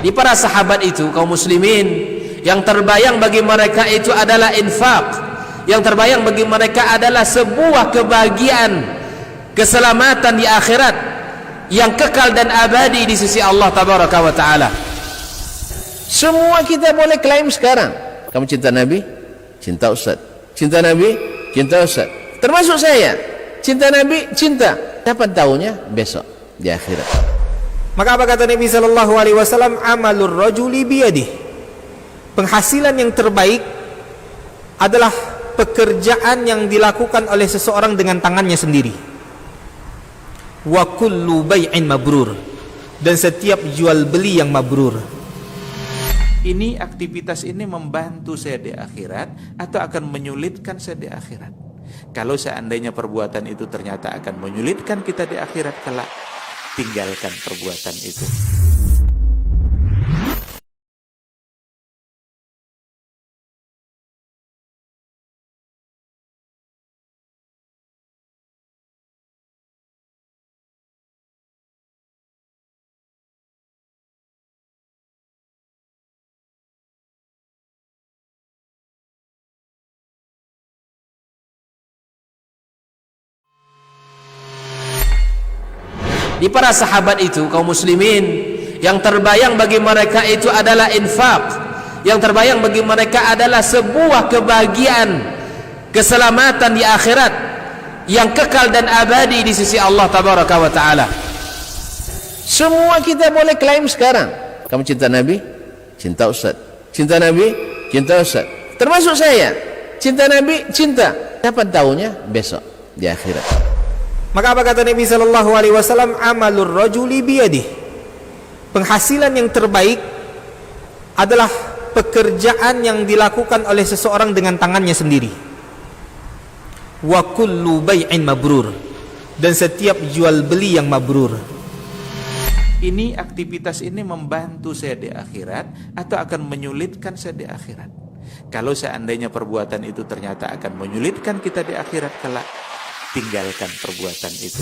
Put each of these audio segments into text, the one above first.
Di para sahabat itu, kaum muslimin, yang terbayang bagi mereka itu adalah infak, yang terbayang bagi mereka adalah sebuah kebahagiaan, keselamatan di akhirat yang kekal dan abadi di sisi Allah tabaraka wa taala. Semua kita boleh klaim sekarang, kamu cinta Nabi, cinta Ustaz. Cinta Nabi, cinta Ustaz. Termasuk saya, cinta Nabi, cinta. Dapat tahunya besok di akhirat. Maka apa kata Nabi sallallahu alaihi wasallam? Amalur rajuli biyadihi. Penghasilan yang terbaik adalah pekerjaan yang dilakukan oleh seseorang dengan tangannya sendiri. Wa kullu bai'in mabrur. Dan setiap jual beli yang mabrur. Ini aktivitas ini membantu saya di akhirat atau akan menyulitkan saya di akhirat. Kalau seandainya perbuatan itu ternyata akan menyulitkan kita di akhirat kelak, tinggalkan perbuatan itu. Di para sahabat itu, kaum muslimin, yang terbayang bagi mereka itu adalah infak, yang terbayang bagi mereka adalah sebuah kebahagiaan, keselamatan di akhirat yang kekal dan abadi di sisi Allah tabaraka wa taala. Semua kita boleh klaim sekarang, kamu cinta Nabi, cinta Ustaz. Cinta Nabi, cinta Ustaz. Termasuk saya, cinta Nabi, cinta. Dapat tahunya besok di akhirat. Maka apa kata Nabi sallallahu alaihi wasallam? Amalur rajuli biyadihi. Penghasilan yang terbaik adalah pekerjaan yang dilakukan oleh seseorang dengan tangannya sendiri. Wa kullu bai'in mabrur. Dan setiap jual beli yang mabrur. Ini aktivitas ini membantu saya di akhirat atau akan menyulitkan saya di akhirat. Kalau seandainya perbuatan itu ternyata akan menyulitkan kita di akhirat kelak, tinggalkan perbuatan itu.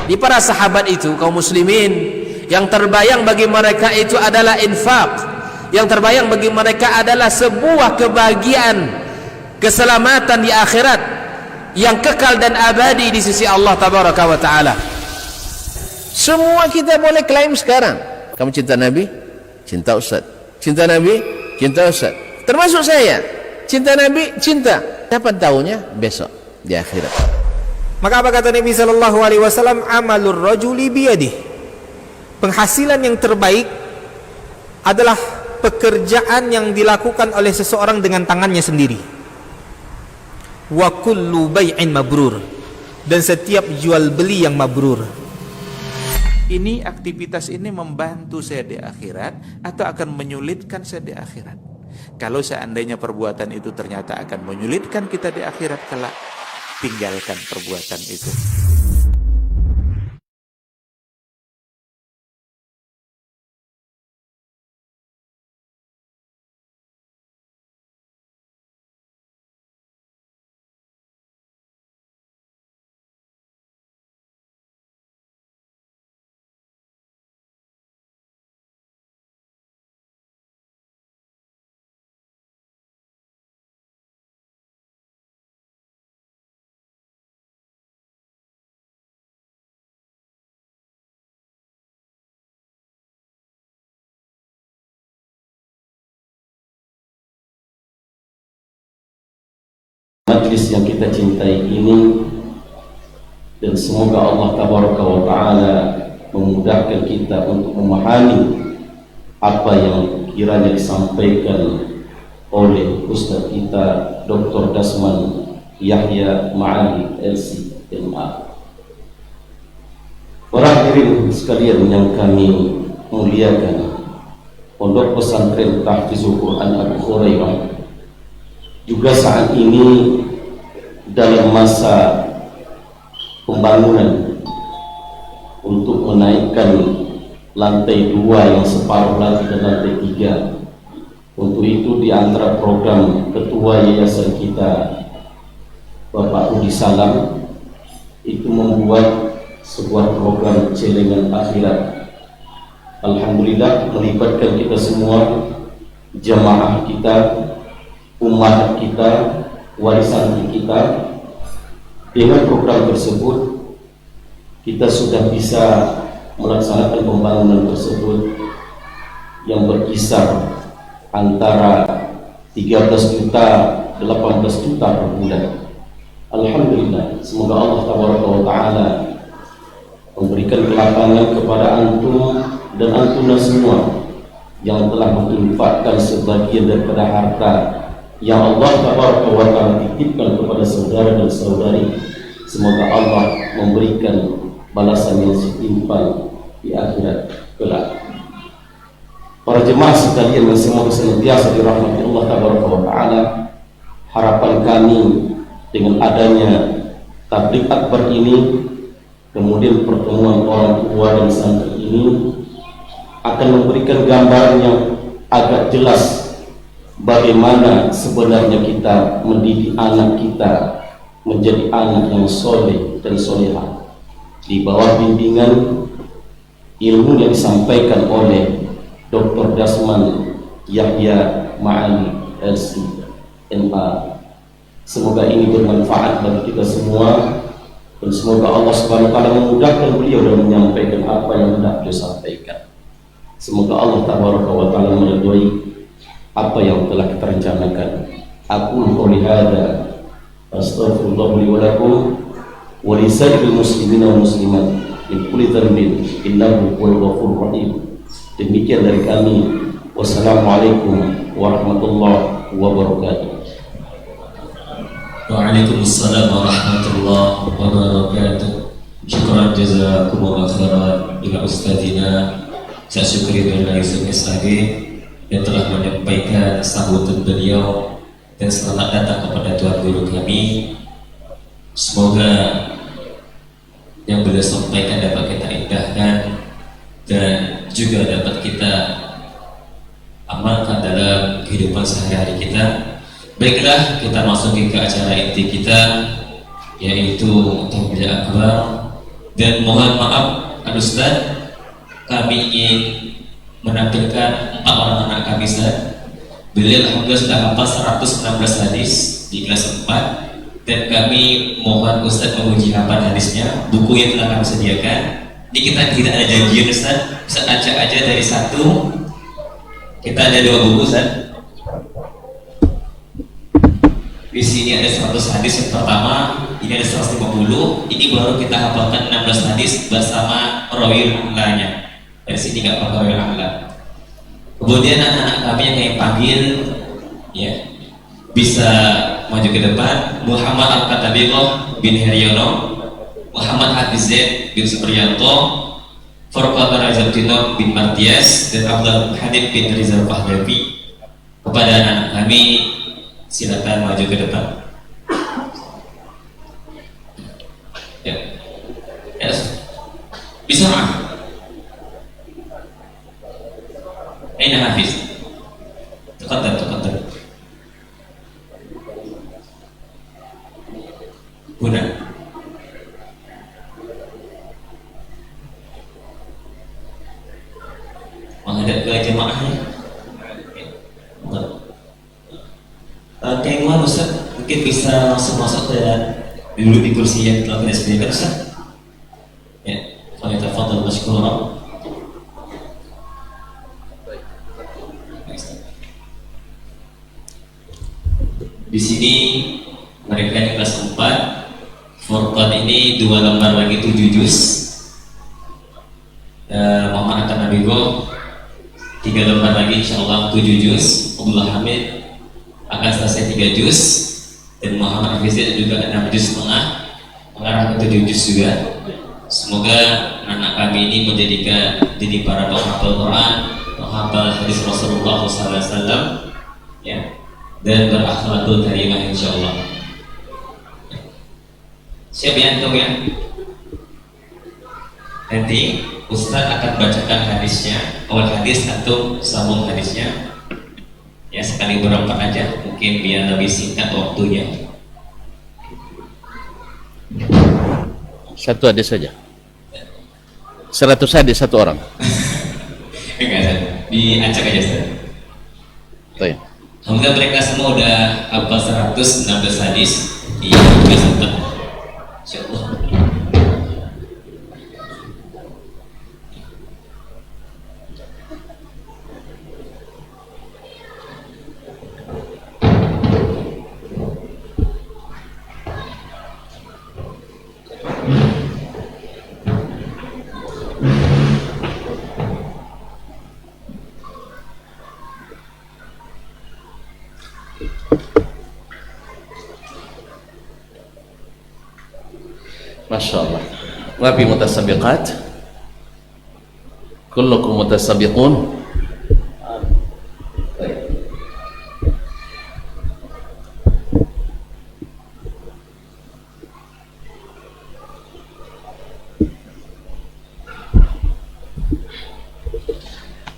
Di para sahabat itu, kaum muslimin, yang terbayang bagi mereka itu adalah infak, yang terbayang bagi mereka adalah sebuah kebahagiaan, keselamatan di akhirat yang kekal dan abadi di sisi Allah tabaraka wa taala. Semua kita boleh klaim sekarang. Kamu cinta Nabi? Cinta Ustaz. Cinta Nabi? Cinta Ustaz. Termasuk saya. Cinta Nabi? Cinta. Dapat tahunya besok di akhirat. Maka apa kata Nabi sallallahu alaihi wasallam? Amalur rajuli biyadihi. Penghasilan yang terbaik adalah pekerjaan yang dilakukan oleh seseorang dengan tangannya sendiri. Wa kullu bai'in mabrur, dan setiap jual beli yang mabrur. Ini aktivitas ini membantu saya di akhirat atau akan menyulitkan saya di akhirat? Kalau seandainya perbuatan itu ternyata akan menyulitkan kita di akhirat kelak, tinggalkan perbuatan itu. Majlis yang kita cintai ini, dan semoga Allah tabaraka wa ta'ala memudahkan kita untuk memahami apa yang kiranya disampaikan oleh Ustaz kita Dr. Dasman Yahya Ma'ali LC.MA. Para hadirin sekalian yang kami muliakan, Pondok Pesantren Tahfizul Quran Abu Hurairah juga saat ini dalam masa pembangunan untuk menaikkan lantai 2 yang separuh lagi dan lantai 3. Untuk itu di antara program ketua yayasan kita Bapak Budi Salam itu membuat sebuah program celengan akhirat. Alhamdulillah melibatkan kita semua, jamaah kita, umat kita, warisan kita. Dengan program tersebut kita sudah bisa melaksanakan pembangunan tersebut yang berkisar antara 13 juta 18 juta per bulan. Alhamdulillah, semoga Allah Taala memberikan kelapangan kepada antum dan antuna semua yang telah menginfakkan sebagian daripada harta yang Allah Taala titipkan kepada saudara dan saudari. Semoga Allah memberikan balasan yang setimpal di akhirat kelak. Para jemaah sekalian yang semoga senantiasa dirahmati Allah Taala, harapan kami dengan adanya tabligh akbar ini, kemudian pertemuan orang tua dan santri ini akan memberikan gambaran yang agak jelas bagaimana sebenarnya kita mendidik anak kita menjadi anak yang soleh dan solehah di bawah bimbingan ilmu yang disampaikan oleh Dr. Dasman Yahya Ma'ali LC.MA. Semoga ini bermanfaat bagi kita semua, dan semoga Allah Subhanahu wa taala memudahkan beliau dalam menyampaikan apa yang hendak beliau sampaikan. Semoga Allah Taala meridhoi apa yang telah kita rencanakan. Aku qouli hada astaghfirullah li wa lakum wa li sa'iril muslimin wal muslimat min kulli dhanbin innahu huwal ghafurur rahim. Demikian dari kami. Wassalamualaikum warahmatullahi wabarakatuh. Waalaikumsalam warahmatullahi wabarakatuh. Syukran jazakumullah khairan ila ustadzina. Saya syukuri dari SMSAG yang telah menyampaikan sambutan beliau, dan selamat datang kepada Tuan Guru kami. Semoga yang beliau sampaikan dapat kita indahkan dan juga dapat kita amalkan dalam kehidupan sehari-hari kita. Baiklah, kita masuk ke acara inti kita, yaitu tabligh akbar Dan mohon maaf Ustaz, kami ingin menampilkan 4 orang anak kami Ustaz. Beliau alhamdulillah sudah hafal 116 hadis di kelas 4, dan kami mohon Ustaz menguji hafal hadisnya. Buku yang telah kami sediakan. Ini kita tidak ada janjian Ustaz, bisa acak aja dari 1. Kita ada 2 buku Ustaz. Di sini ada 100 hadis yang pertama, ini ada 150. Ini baru kita hafalkan 16 hadis bersama rawil a'lanya. Dari sini nggak pakai rawil a'la. Kemudian anak-anak kami yang kami panggil, ya, bisa maju ke depan. Muhammad Al-Katabiqoh bin Heryono, Muhammad Hafiz Zaid bin Supriyanto, Furqan Razatino bin Martias, dan Abdul Hadid bin Rizal Pahlavi. Kepada anak kami, silakan maju ke depan. Ya, yes. Bisa mah? Aina Hafiz? Taqaddam. Huna. Menghadap ke jemaahnya. Kayaknya Ustaz mungkin bisa langsung masuk dan duduk di kursi yang telah kita sediakan Ustaz. Ya, falyatafadhal mashkuran. Di sini mereka di kelas 4. Furqan ini 2 lembar lagi 7 juz. Muhammad Al-Katabiqoh 3 lembar lagi insyaallah 7 juz. Abdullah Hamid akan selesai 3 juz, dan Muhammad Hafiz juga 6 juz setengah, mengarah ke 7 juz juga. Semoga anak kami ini jadi para penghafal Quran, penghafal hadis Rasulullah SAW, ya, dan berakhlakul karimah insyaallah. Siap ya antum ya? Nanti Ustaz akan bacakan hadisnya, awal hadis antum sambung hadisnya. Ya, sekali berempat aja, mungkin biar lebih singkat waktunya. 1 hadis saja. 100 hadis 1 orang. Enggak ada, diacak aja Ustaz. Baik. Alhamdulillah mereka semua udah hafal 116 hadis di kelas 4. Insyaallah. Masya Allah. Wabi mutasabiqat, kullukum mutasabiqun.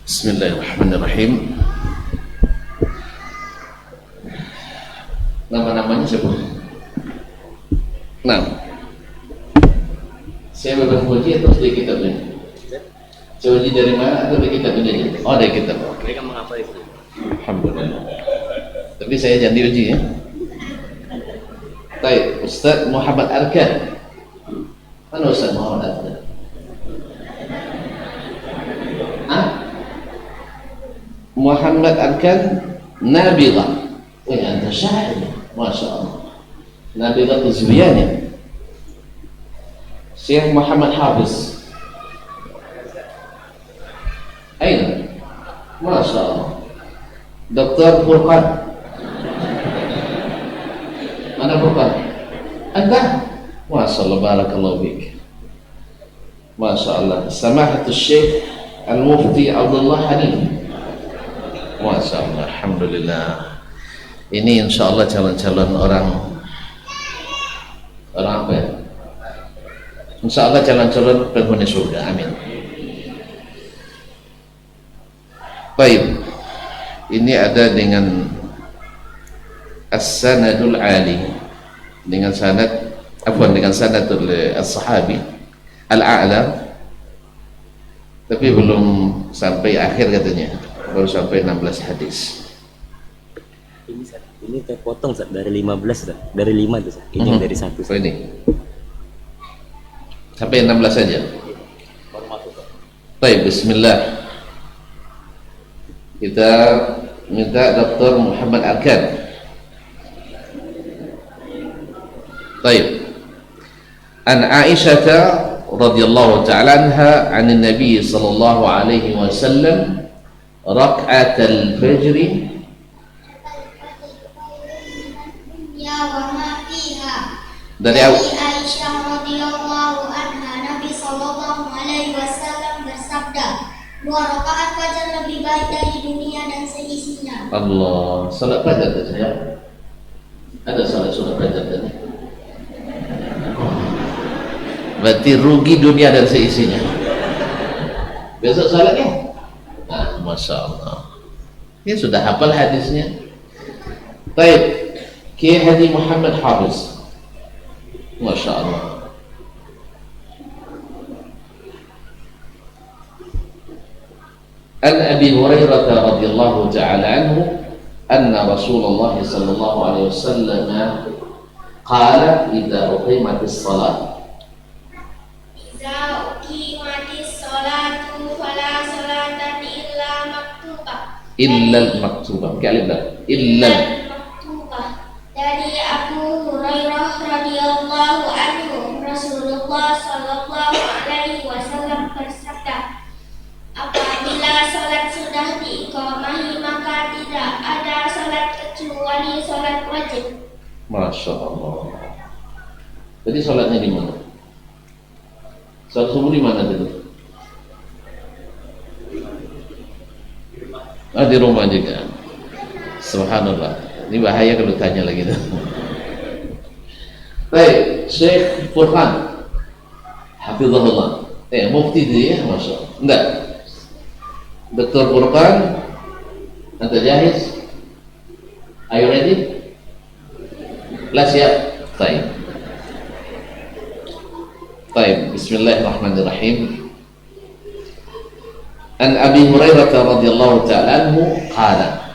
Bismillahirrahmanirrahim. Nama-namanya siapa? Saya bebas puji atau dari kitabnya? Saya uji dari mana atau dari kitabnya? Oh, dari kitab. Mereka menghafal itu. Alhamdulillah. Tapi saya jangan diuji ya. Baik, Ustaz Muhammad Arkan. Mana Ustaz Muhammad Arkan? Muhammad Arkan Nabila. Wah, anda syair. Masya Allah. Nabila Tuzwiyani. Syekh Muhammad Hafiz. Aina? Masya Allah. Dr. Furqan. Mana Furqan? Anda? Masya Allah, barakallahu bik. Masya Allah. Samahatul Syekh Al-Mufti Abdullah Hanif. Masya Allah, alhamdulillah. Ini insya Allah calon-calon orang apa ya? Insya Allah calon-calon penghuni surga, amin. Baik, ini ada dengan as-sanadul ali, dengan sanad, dengan sanadul as-sahabi Al-A'la, tapi belum sampai akhir katanya, baru sampai 16 hadis. Ini terpotong Ustaz, dari 15 Ustaz. Dari 5 tuh Ustaz. Ini yang dari 1 Oh ini sampai 16 saja. Baik, bismillah. Kita minta Dr. Muhammad Arkan. Baik. An Aisyah radhiyallahu ta'ala anha 'an Nabi sallallahu alaihi wasallam rak'at al-fajr dari Aisyah radhiyallahu anha, Nabi sallallahu alaihi wasallam bersabda, 2 rakaat fajar lebih baik dari dunia dan seisinya. Allah, salat fajar tadi ya? Ada salat fajar tadi? Berarti rugi dunia dan seisinya. Besok salatnya? Nah, Masya Allah. Ini sudah hafal hadisnya. Baik, Kiai Haji Muhammad Hafiz. Masya Allah. An Abi Hurairah radhiyallahu ta'ala anhu anna Rasulullah sallallahu alaihi wasallam qala idza uqimatis salat Idza uqimatis salatu fala salata illa maktubah. illa al-maktubah. Illa maktubah. Dari Abu Hurairah radhiyallahu anhu, Rasulullah sallallahu alaihi wasallam bersabda, apabila salat sudah diiqamahi maka tidak ada salat kecuali salat wajib. Masya Allah. Jadi salatnya di mana? Salat subuh di mana tadi? Di rumah juga. Subhanallah. Ini bahaya kalau tanya lagi. Baik, Syekh Furqan Hafizahullah. Mufti dia, Masya Allah. Enggak. Dr. Furqan, anda jahis? Are you ready? La siap. Baik. Baik, bismillahirrahmanirrahim. An Abi Hurairah radhiyallahu ta'ala anhu qala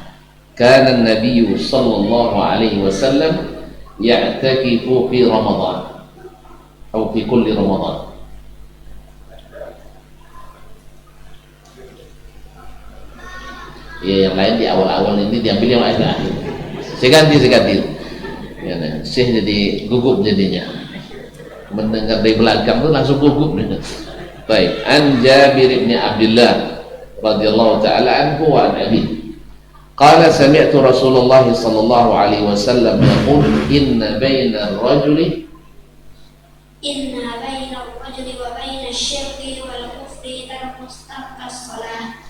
kana an-nabiy sallallahu alaihi wasallam ya'takifu fi Ramadan atau fi kulli Ramadan. Ya, yang lain di awal-awal ini diambil yang akhir-akhir. Saya ganti. Ya, Syekh jadi gugup jadinya. Mendengar dari belakang itu langsung gugup. Baik, an Jabir bin Abdullah radhiyallahu ta'ala anhu wa an abi. Qala sami'tu Rasulullah sallallahu alaihi wasallam yaqul inna baina ar-rajuli wa baina asy-syirki wal kufri tarkus as-shalah.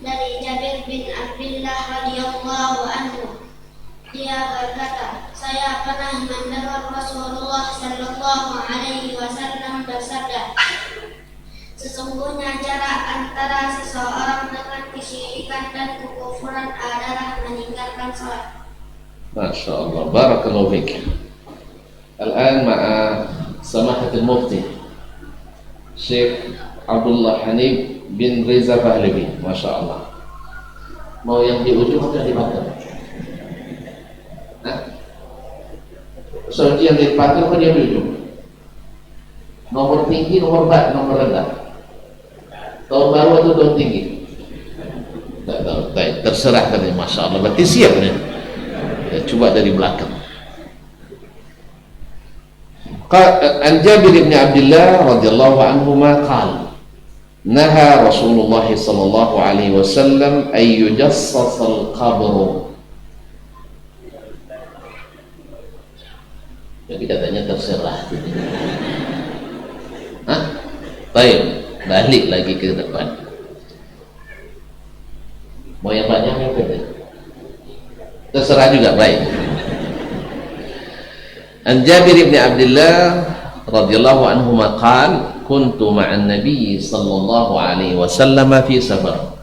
Dari Jabir bin Abdullah radhiyallahu anhu, dia berkata, saya pernah mendengar Rasulullah sallallahu alaihi wasallam bersabda, sesungguhnya jarak antara seseorang dengan kesyirikan dan kekufuran adalah meninggalkan salat. Masya Allah, barakallahu fiik. Al-an ma'a samahatul mufti Syekh Abdullah Hanif bin Riza Pahlavi. Masya Allah. Mau yang di ujung atau yang di belakang? Soalnya yang di belakang atau yang di ujung? Nomor tinggi, nomor rendah. Tahun baru atau tahun tinggi? Tak tahu. Terserah tadi. Masya Allah. Berarti siap nih. Ya, coba dari belakang. An Jabir bin Abdullah radhiyallahu anhuma qala naha Rasulullah sallallahu alaihi wasallam ay yujassas al-qabr. Jadi katanya terserah. Baik, balik lagi ke depan. Mau yang banyak yang pendek? Terserah juga, baik. An Jabir bin Abdullah radhiyallahu anhu maqal kuntu ma'an nabiy sallallahu alaihi wasallam fi safar.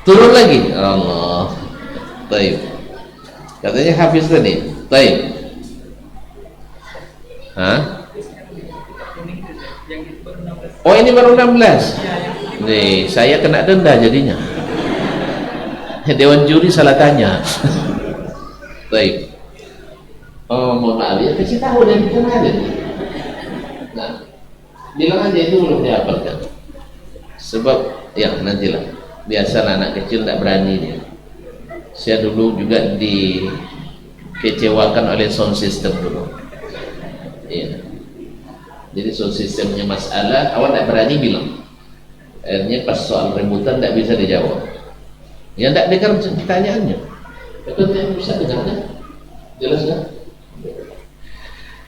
Turun lagi. Allah. Baik. Katanya hafiz tadi. Baik. Hah? Oh ini baru 16. Nih, saya kena denda jadinya. Dewan juri salah tanya. Baik. Oh, mohon maaf ya, kasih tahu dari kemarin. Nah, bilang aja itu belum dihafalkan. Sebab ya nantilah. Biasalah anak kecil tidak berani dia. Saya dulu juga dikecewakan oleh sound system dulu. Iya. Jadi sound systemnya masalah, awak tidak berani bilang. Akhirnya pas soal rebutan tidak bisa dijawab. Ya tidak dengar pertanyaannya. Betul tidak bisa dengar kan? Jelas kan?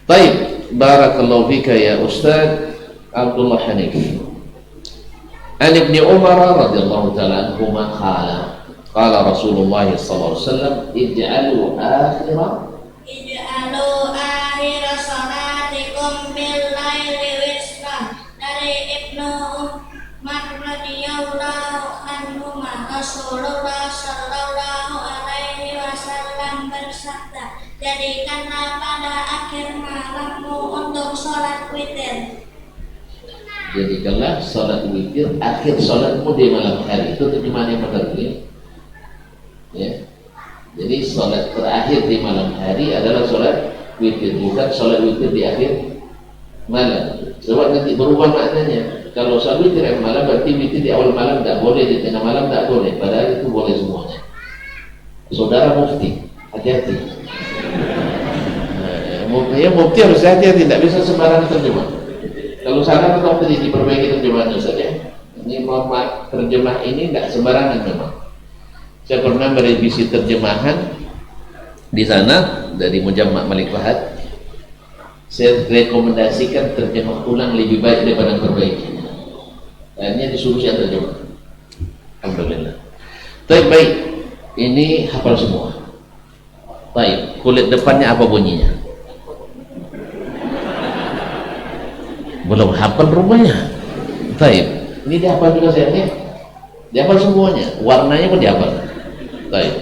Baik, barakallahu fika ya Ustaz Abdullah Hanifi. An Ibnu Umar radhiyallahu ta'ala anhuma qala Rasulullah sallallahu alaihi wasallam ij'alu akhira salatikum bil laili wisra. Dari Ibnu Umar radhiyallahu anhu, Rasulullah sallallahu alaihi wasallam bersabda, jadikanlah pada akhir malammu untuk sholat witir. Jadikanlah sholat witir akhir sholatmu di malam hari. Itu terjemahan yang benar ya. Jadi sholat terakhir di malam hari adalah sholat witir, bukan sholat witir di akhir malam. Sebab nanti berubah maknanya. Kalau sholat witir di malam berarti witir di awal malam tidak boleh, di tengah malam tidak boleh. Padahal itu boleh semuanya. Saudara mufti, hati-hati. Ya mufti harus hati-hati, tidak bisa sembarangan terjemah. Kalau salah atau tadi diperbaiki terjemahannya saja. Ini mohon maaf, terjemah ini tidak sembarangan memang. Saya pernah merevisi terjemahan di sana dari Mujamma' Malik Fahad. Saya rekomendasikan terjemah ulang lebih baik daripada perbaiki. Akhirnya disuruh saya terjemah. Alhamdulillah. Baik, ini hafal semua. Baik, kulit depannya apa bunyinya? Belum hafal rumahnya. Baik, ini dihafal juga saya nih. Dihafal semuanya, warnanya pun dihafal. Baik.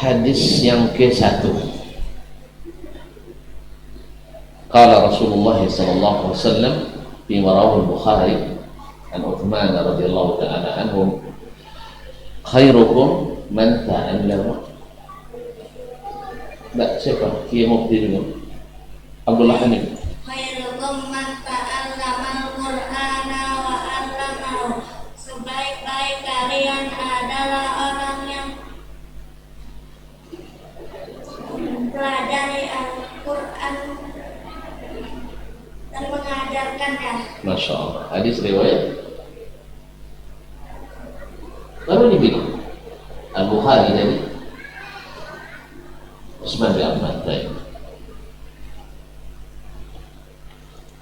Hadis yang ke-1. Qala Rasulullah sallallahu alaihi wasallam fi rawahu al-Bukhari an Uthman radhiyallahu ta'ala anhu, khairukum man ta'allama. Siapa? Kiai Mufti dulu. Abdullah Hanif. Khairukum man ta'allama al-Qur'ana wa 'allamahu. Sebaik-baik kalian adalah orang yang mempelajari Al-Qur'an dan mengajarkannya. Masya Allah. Hadis riwayat baru dibilang Al-Bukhari dari Utsman bin Affan.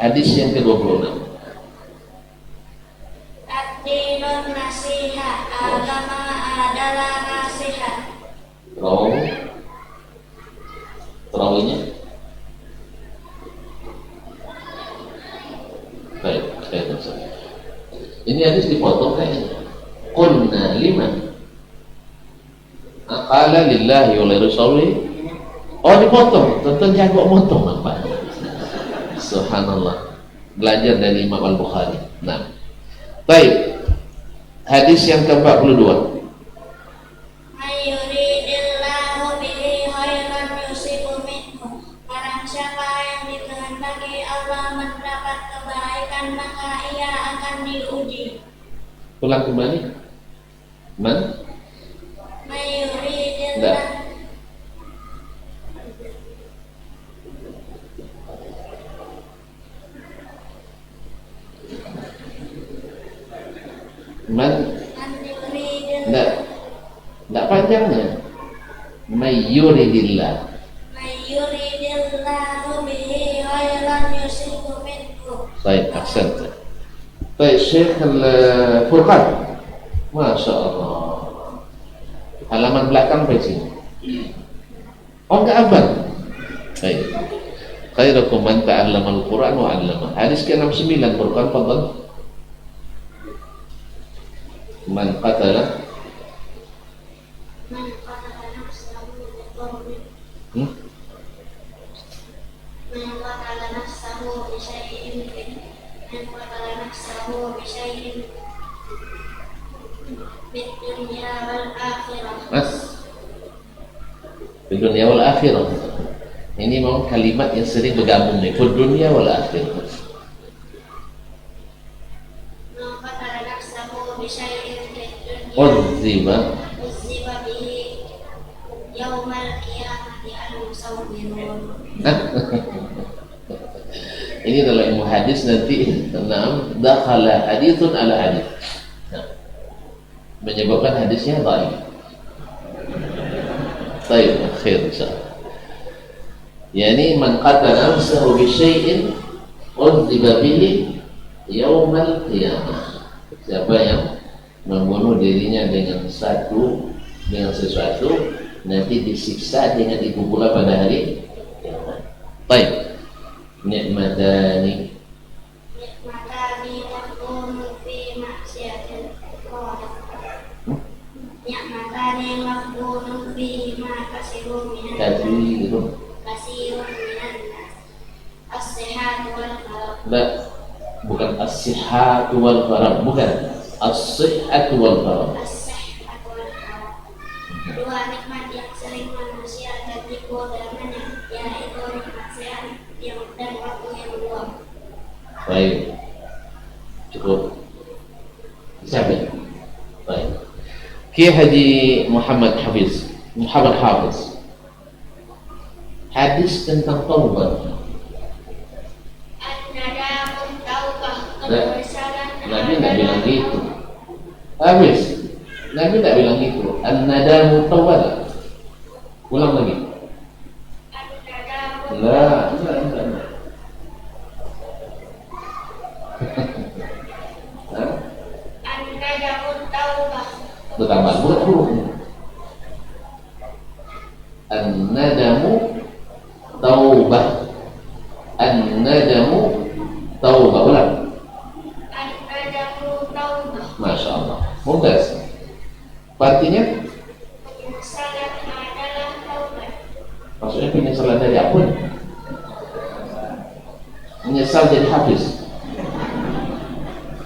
Hadis yang ke-26. Ad-dinun nasihat, agama adalah nasihat. Perawinya. Baik, saya tahu. Ini hadis dipotong kayaknya. Qulna liman? Qala lillahi wa lirasulihi. Oh dipotong, tentu jago motong apa? Subhanallah. Belajar dari Imam Al-Bukhari. Nah. Baik. Hadis yang ke-42. Ayyuridillahu bihi khairan yusibu minhu. Barang siapa yang dikehendaki Allah mendapat kebaikan, maka ia akan diuji. Ulang kembali. Man? Ayyuridillahu. Enggak panjangnya. Mayyuridillah. Mayyuridillahu bihi khairan yusibu minhu. Baik, aksen. Baik, Syekh Al-Furqan. Masya Allah. Halaman belakang di sini. Oh, enggak abad. Baik. Khairukum man ta'allama al-Qur'an wa 'allama. Hadis ke-69 Furqan, fadhal. Man qatala dunya wal akhirah. Mas, di dunia wal akhirah. Ini memang kalimat yang sering bergabung nih. Di dunia wal akhirah. Man qatala nafsahu bi syai'in fid dunya Udziba. uziba bihi yaumal qiyamati al-musawwirun. Ini adalah ilmu hadis nanti. Dakhala hadithun ala hadith. Menyebabkan hadisnya dhaif. Baik, khair insyaallah. Yani man qatala nafsahu bi syai'in udziba bihi yaumal qiyamah. Siapa yang membunuh dirinya dengan sesuatu nanti disiksa dengan itu pula pada hari kiamat. Baik. Nikmatani Maghbunun fi maksiatil khaliq. Ni'matani maghbunun fi ma kasirun minan kathirun. kasirun minan nas. As-sihhatu wal farah. La, bukan as-sihhatu wal farah, bukan as-sihhatu wal farah. As-sihhatu wal farah. Dua nikmat yang sering manusia tertipu dengannya, yaitu nikmat sehat dan waktu yang luang. Baik, cukup. Siapa? Baik. Kiai Haji Muhammad Hafiz. Hadis tentang taubat. An-nadamu taubah kebersalan. Nabi tidak bilang gitu. Habis. Nabi tidak bilang gitu. An-nadamu taubat. Ulang lagi. An-nadamu La. An-nadamu taubah. Bertambah bukan hurufnya. An-nadamu taubah. An-nadamu taubah. Ulang. An-nadamu taubah. Masya Allah. Mumtaz. Artinya? Penyesalan adalah taubat. Maksudnya penyesalan dari apa? Menyesal jadi hafiz.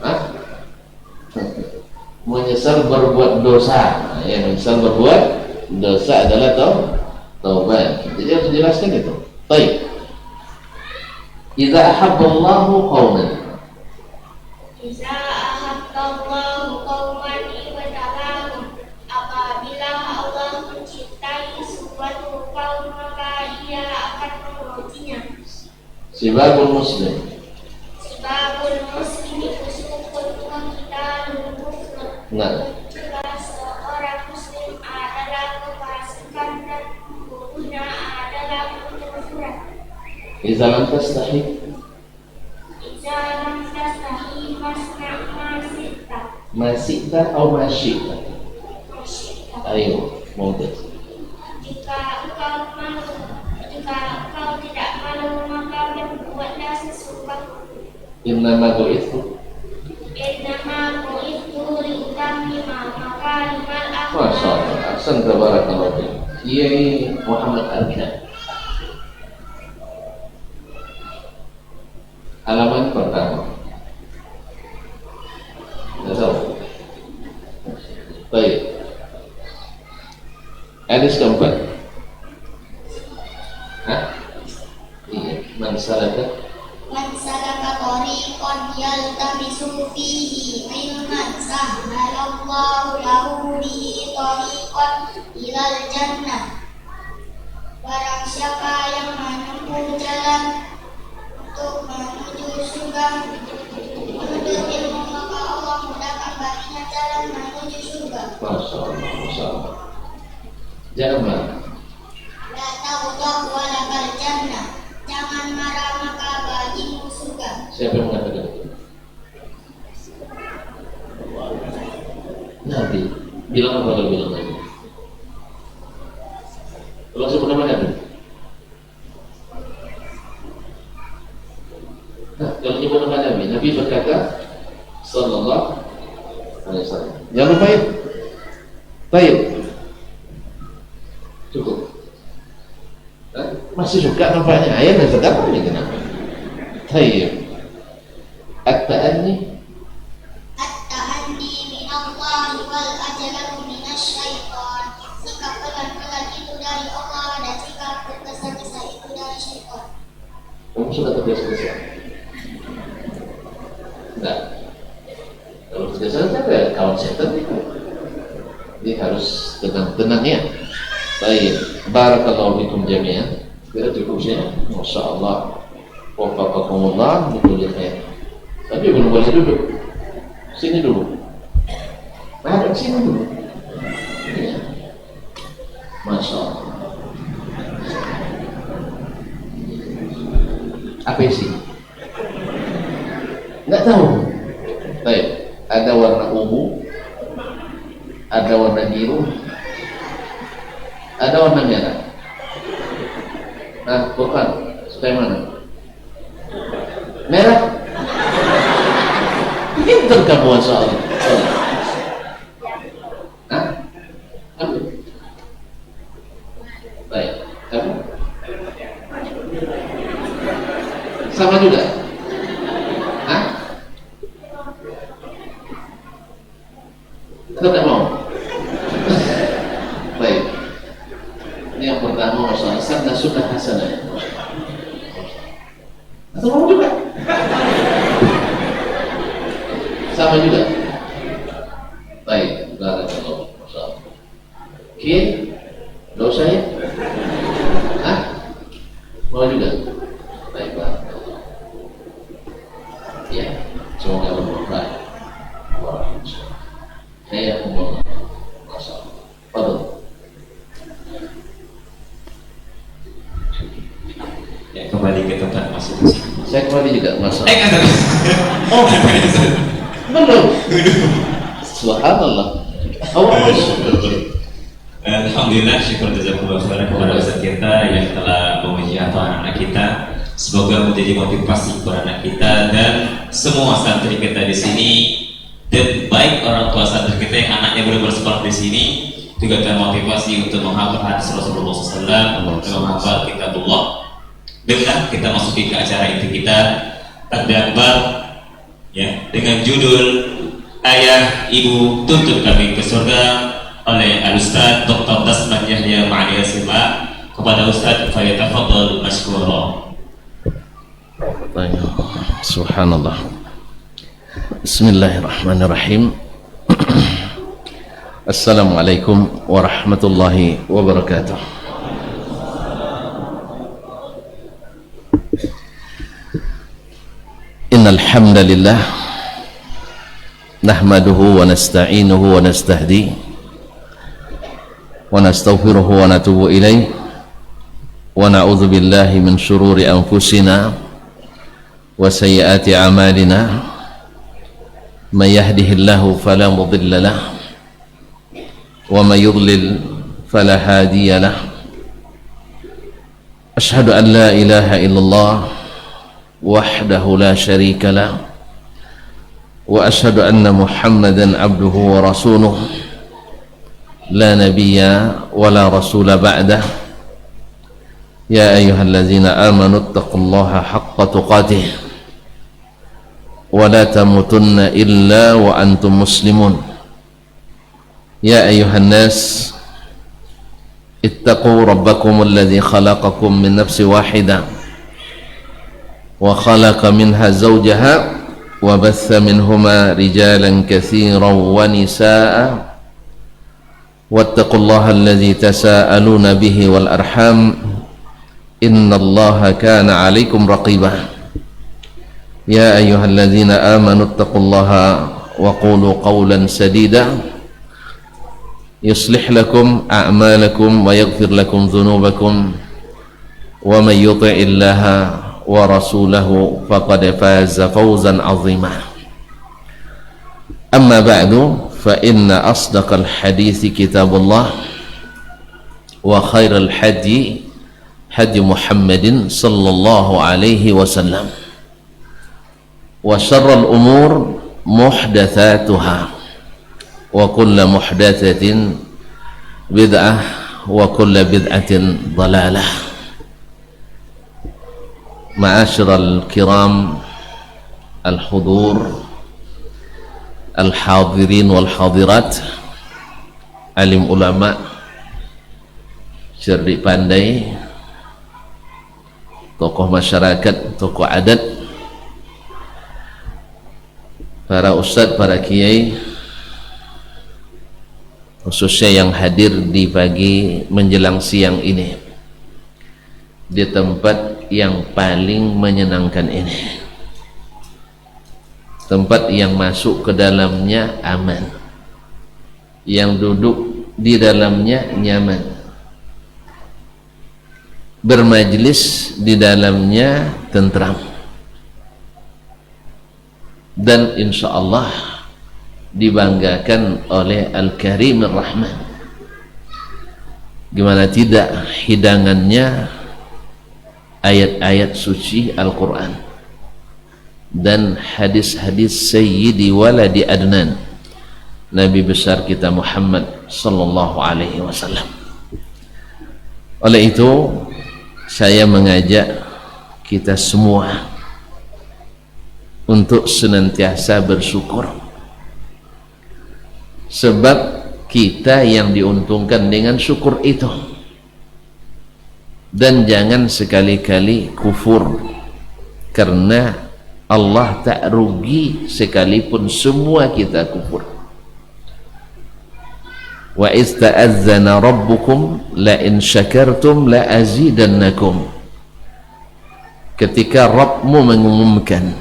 Hah? Menyesal berbuat dosa. Ya, menyesal berbuat dosa adalah taubat. Jadi harus dijelaskan itu. Baik. Idza ahabballahu qauman. Iza ahabballahu qauman ibtalahum. Apabila Allah mencintai suatu kaum, maka Ia akan mengujinya. Sibabul muslim. Sebabul muslim fusuqun wa qitalul kufur. Nah, Jika seorang muslim adalah kefasikan dan hukumnya adalah kekufuran. idza lam tastahi Iza lam tastahi fasna masita. masita atau masyita. Ayo, mumtaz. Jika engkau tidak malu, maka berbuatlah sesuatu. Innama bu'ithu. Innama bu'ithu liutammima makarimal Masya akhlaq. Allah. Ahsan tabarakallah fiik. Kiai Muhammad Arkan. Halaman pertama. Tidak tahu. Baik. Hadis keempat. Hah? Iya. Man salaka. Man salaka tariqan yaltamisu fihi ilman sahhalallahu lahu bihi tariqan ilal jannah. Barang siapa yang menempuh jalan untuk menuju surga menuntut ilmu, maka Allah mudahkan baginya jalan menuju surga. Masya Allah. Masya Allah. Jangan marah. La taghdab wa lakal jannah. Jangan marah, maka bagimu surga. Siapa yang mengatakan itu? Nabi. Bilang apa kalau bilang Nabi? Kalau sebut nama Nabi? Nah, kalau nyebut nama Nabi, Nabi berkata sallallahu alaihi wasallam. Jangan lupa ya. Baik. Cukup. Masih suka nampaknya ayat dan sedap ini kenapa? Baik. At-ta'anni At-ta'anni min Allah wal ajalan innahu minasyaiton. Sikap pelan-pelan itu dari Allah dan sikap tergesa-gesa itu dari syaitan. Kamu sudah tergesa-gesa? Enggak. Kalau tergesa-gesa ya kawan setan itu. Jadi harus tenang-tenang ya. Baik, barakallahu fikum jami'an. Kira cukup ya. Masya Allah. Wafaqakumullah, betul ya. Tapi belum boleh duduk. Sini dulu. Hadap sini dulu. Ya. Masya Allah. Apa isi? Nggak tahu. Baik, ada warna ungu, ada warna biru, ada warna merah. Nah, bukan. Suka yang mana? Merah. Pintar kamu soal. Hah? Kamu? Baik, kamu? Sama juga? Hah? Tidak mau? Baik. Ini yang pertama masalah sabda sunnah hasanah. Atau mau juga? Sama juga? Baik, barakallahu masalah. Oke, dosa ya? Hah? Mau juga? Baik, barakallahu. Ya, semoga bermanfaat. Saya mau masalah. Fadhil. Ya, kembali ke tempat masing-masing. Saya kembali juga masalah. Kata. Oh, belum. Subhanallah. Alhamdulillah, syukur jazakumullah khairan kepada Ustaz kita yang telah memuji atau anak-anak kita. Semoga menjadi motivasi kepada anak kita dan semua santri kita di sini, dan baik orang tua santri kita yang anaknya boleh bersekolah di sini juga termotivasi untuk menghafal hadis Rasulullah SAW, menghafal kitabullah. Dengan kita masuki ke acara itu kita terdampak ya dengan judul Ayah Ibu Tuntut Kami ke Surga oleh Al-Ustaz Dr. Dasman Yahya Ma'ali Asima. Kepada Ustaz falyatafaddal mashkura. Subhanallah. Bismillahirrahmanirrahim. Assalamualaikum warahmatullahi wabarakatuh. Innal hamdalillah nahmaduhu wa nasta'inuhu wa nastahdi wa nastaghfiruhu wa natubu ilayh wa na'udzu billahi min shururi anfusina wa sayyiati a'malina may yahdihillahu fala mudilla lahu wa may yudlil fala hadiya lahu. Ashhadu an la ilaha illallah wahdahu la syarika lahu wa ashhadu anna Muhammadan abduhu wa rasuluh la nabiyya wa la rasula ba'dah. Ya ayyuhallazina amanu ittaqullaha haqqa tuqatih wa la tamutunna illa wa antum muslimun. Ya ayyuhan nas ittaqu rabbakum alladhi khalaqakum min nafsin wahidah wa khalaqa minha zawjaha wa batha minhuma rijalan katsiran wa nisaa wattaqullaha alladhi tasaaluna bihi wal arham innallaha kana 'alaikum raqiba. Ya ayyuhalladzina amanu ittaqullaha wa qulu qawlan sadida yuslih lakum a'malakum wa yaghfir lakum dhunubakum wa may yuti'illaha wa rasulahu faqad faza fawzan 'azima. Amma ba'du fa inna asdaqal hadithi kitabullah wa khairal hadi hadi Muhammadin sallallahu alaihi wasallam wa syarral umur muhdatsatuha wa kullu muhdatsatin bid'ah wa kullu bid'atin dhalalah. Ma'asyiral kiram al-hudur al-hadirin wal hadirat alim ulama, cerdik pandai, tokoh masyarakat, tokoh adat, para ustadz, para kiai, khususnya yang hadir di pagi menjelang siang ini di tempat yang paling menyenangkan ini, tempat yang masuk ke dalamnya aman, yang duduk di dalamnya nyaman, bermajlis di dalamnya tentram, dan insya Allah dibanggakan oleh Al-Karim Ar-Rahman. Gimana tidak, hidangannya ayat-ayat suci Al-Quran dan hadis-hadis Sayyidi Waladi Adnan, Nabi besar kita Muhammad sallallahu alaihi wasallam. Oleh itu saya mengajak kita semua untuk senantiasa bersyukur, sebab kita yang diuntungkan dengan syukur itu. Dan jangan sekali-kali kufur, karena Allah tak rugi sekalipun semua kita kufur. Wa iz ta'azzana rabbukum la in syakartum la azidannakum. Ketika Rabbmu mengumumkan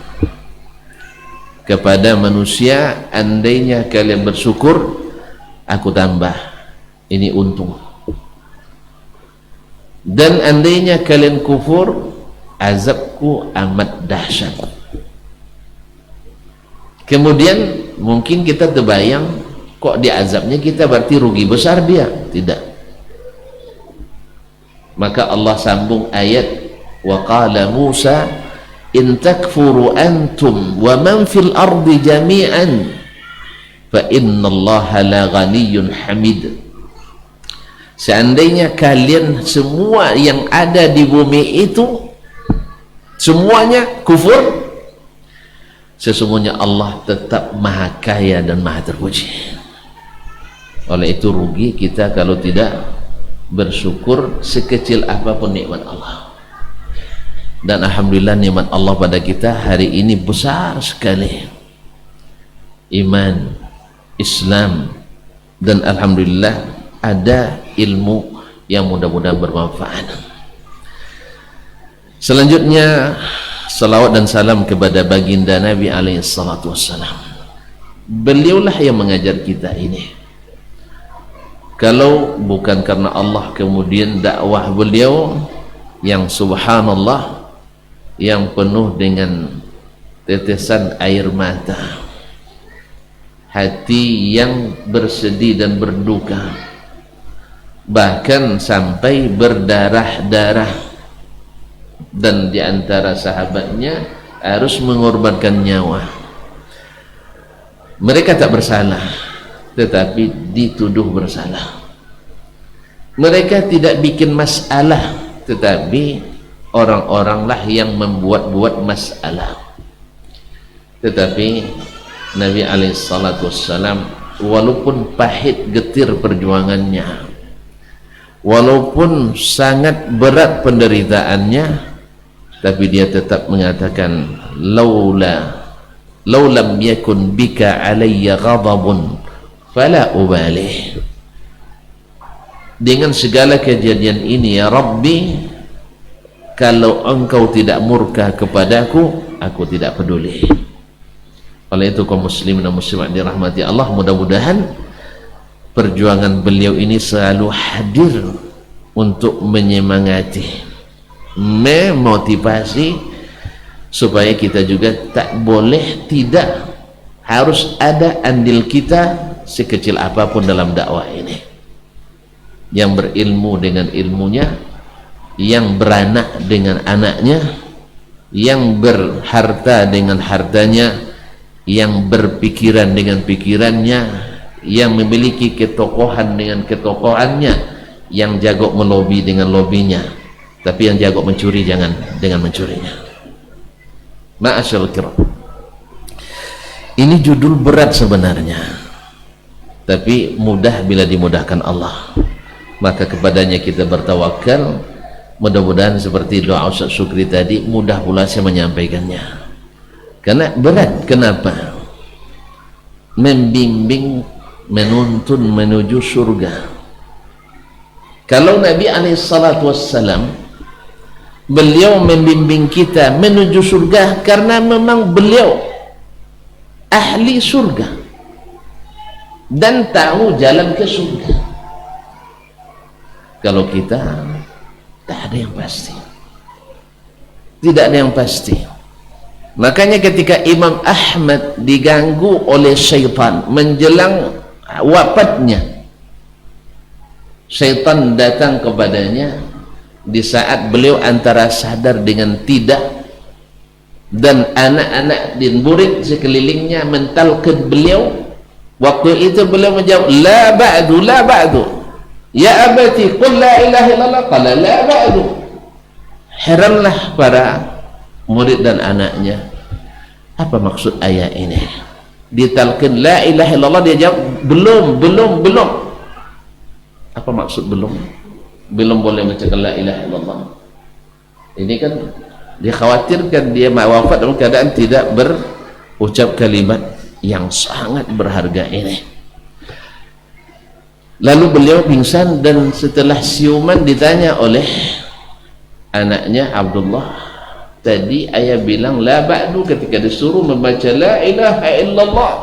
kepada manusia, andainya kalian bersyukur, aku tambah, ini untung. Dan andainya kalian kufur, azabku amat dahsyat. Kemudian mungkin kita terbayang, kok diazabnya kita berarti rugi besar dia? Tidak. Maka Allah sambung ayat, wa qala Musa in takfuru antum wa man fil ardi jami'an fa innallaha la ghaniyyun hamid. Seandainya kalian semua yang ada di bumi itu semuanya kufur, sesungguhnya Allah tetap maha kaya dan maha terpuji. Oleh itu rugi kita kalau tidak bersyukur sekecil apapun nikmat Allah. Dan alhamdulillah nikmat Allah pada kita hari ini besar sekali. Iman, Islam, dan alhamdulillah ada ilmu yang mudah-mudahan bermanfaat. Selanjutnya salawat dan salam kepada baginda Nabi alaihi salatu wassalam. Beliaulah yang mengajar kita ini. Kalau bukan karena Allah, kemudian dakwah beliau yang subhanallah, yang penuh dengan tetesan air mata, hati yang bersedih dan berduka, bahkan sampai berdarah-darah, dan di antara sahabatnya harus mengorbankan nyawa. Mereka tak bersalah, tetapi dituduh bersalah. Mereka tidak bikin masalah, tetapi orang-oranglah yang membuat-buat masalah. Tetapi Nabi alaihissalam, walaupun pahit getir perjuangannya, walaupun sangat berat penderitaannya, tapi dia tetap mengatakan, laulam yakun bika alayya ghadabun fala ubalih. Dengan segala kejadian ini ya Rabbi, kalau engkau tidak murka kepadaku, aku tidak peduli. Oleh itu kaum muslimin dan muslimat dirahmati Allah, mudah-mudahan perjuangan beliau ini selalu hadir untuk menyemangati, memotivasi, supaya kita juga tak boleh, tidak harus ada andil kita sekecil apapun dalam dakwah ini. Yang berilmu dengan ilmunya, yang beranak dengan anaknya, yang berharta dengan hartanya, yang berpikiran dengan pikirannya, yang memiliki ketokohan dengan ketokohannya, yang jago melobi dengan lobinya, tapi yang jago mencuri jangan dengan mencurinya. Ma'asyal kiram, ini judul berat sebenarnya, tapi mudah bila dimudahkan Allah, maka kepadanya kita bertawakal. Mudah-mudahan seperti doa Ustaz Syukri tadi, mudah pula saya menyampaikannya, karena berat. Kenapa? Membimbing, menuntun menuju surga. Kalau Nabi SAW, beliau membimbing kita menuju surga karena memang beliau ahli surga dan tahu jalan ke surga. Kalau kita tak ada yang pasti, tidak ada yang pasti. Makanya ketika Imam Ahmad diganggu oleh syaitan menjelang wafatnya, syaitan datang kepadanya di saat beliau antara sadar dengan tidak, dan anak-anak dan murid sekelilingnya mentalqin beliau. Waktu itu beliau menjawab, la ba'du, la ba'du, ya abati qul la ilaha illallah, qala la ba'du. Heranlah para murid dan anaknya, apa maksud ayat ini? Ditalqin la ilaha illallah, dia jawab belum. Apa maksud belum boleh mengucapkan la ilaha illallah? Ini kan dikhawatirkan dia wafat dalam keadaan tidak berucap kalimat yang sangat berharga ini. Lalu beliau pingsan, dan setelah siuman ditanya oleh anaknya Abdullah, tadi ayah bilang la ba'du ketika disuruh membaca la ilaha illallah.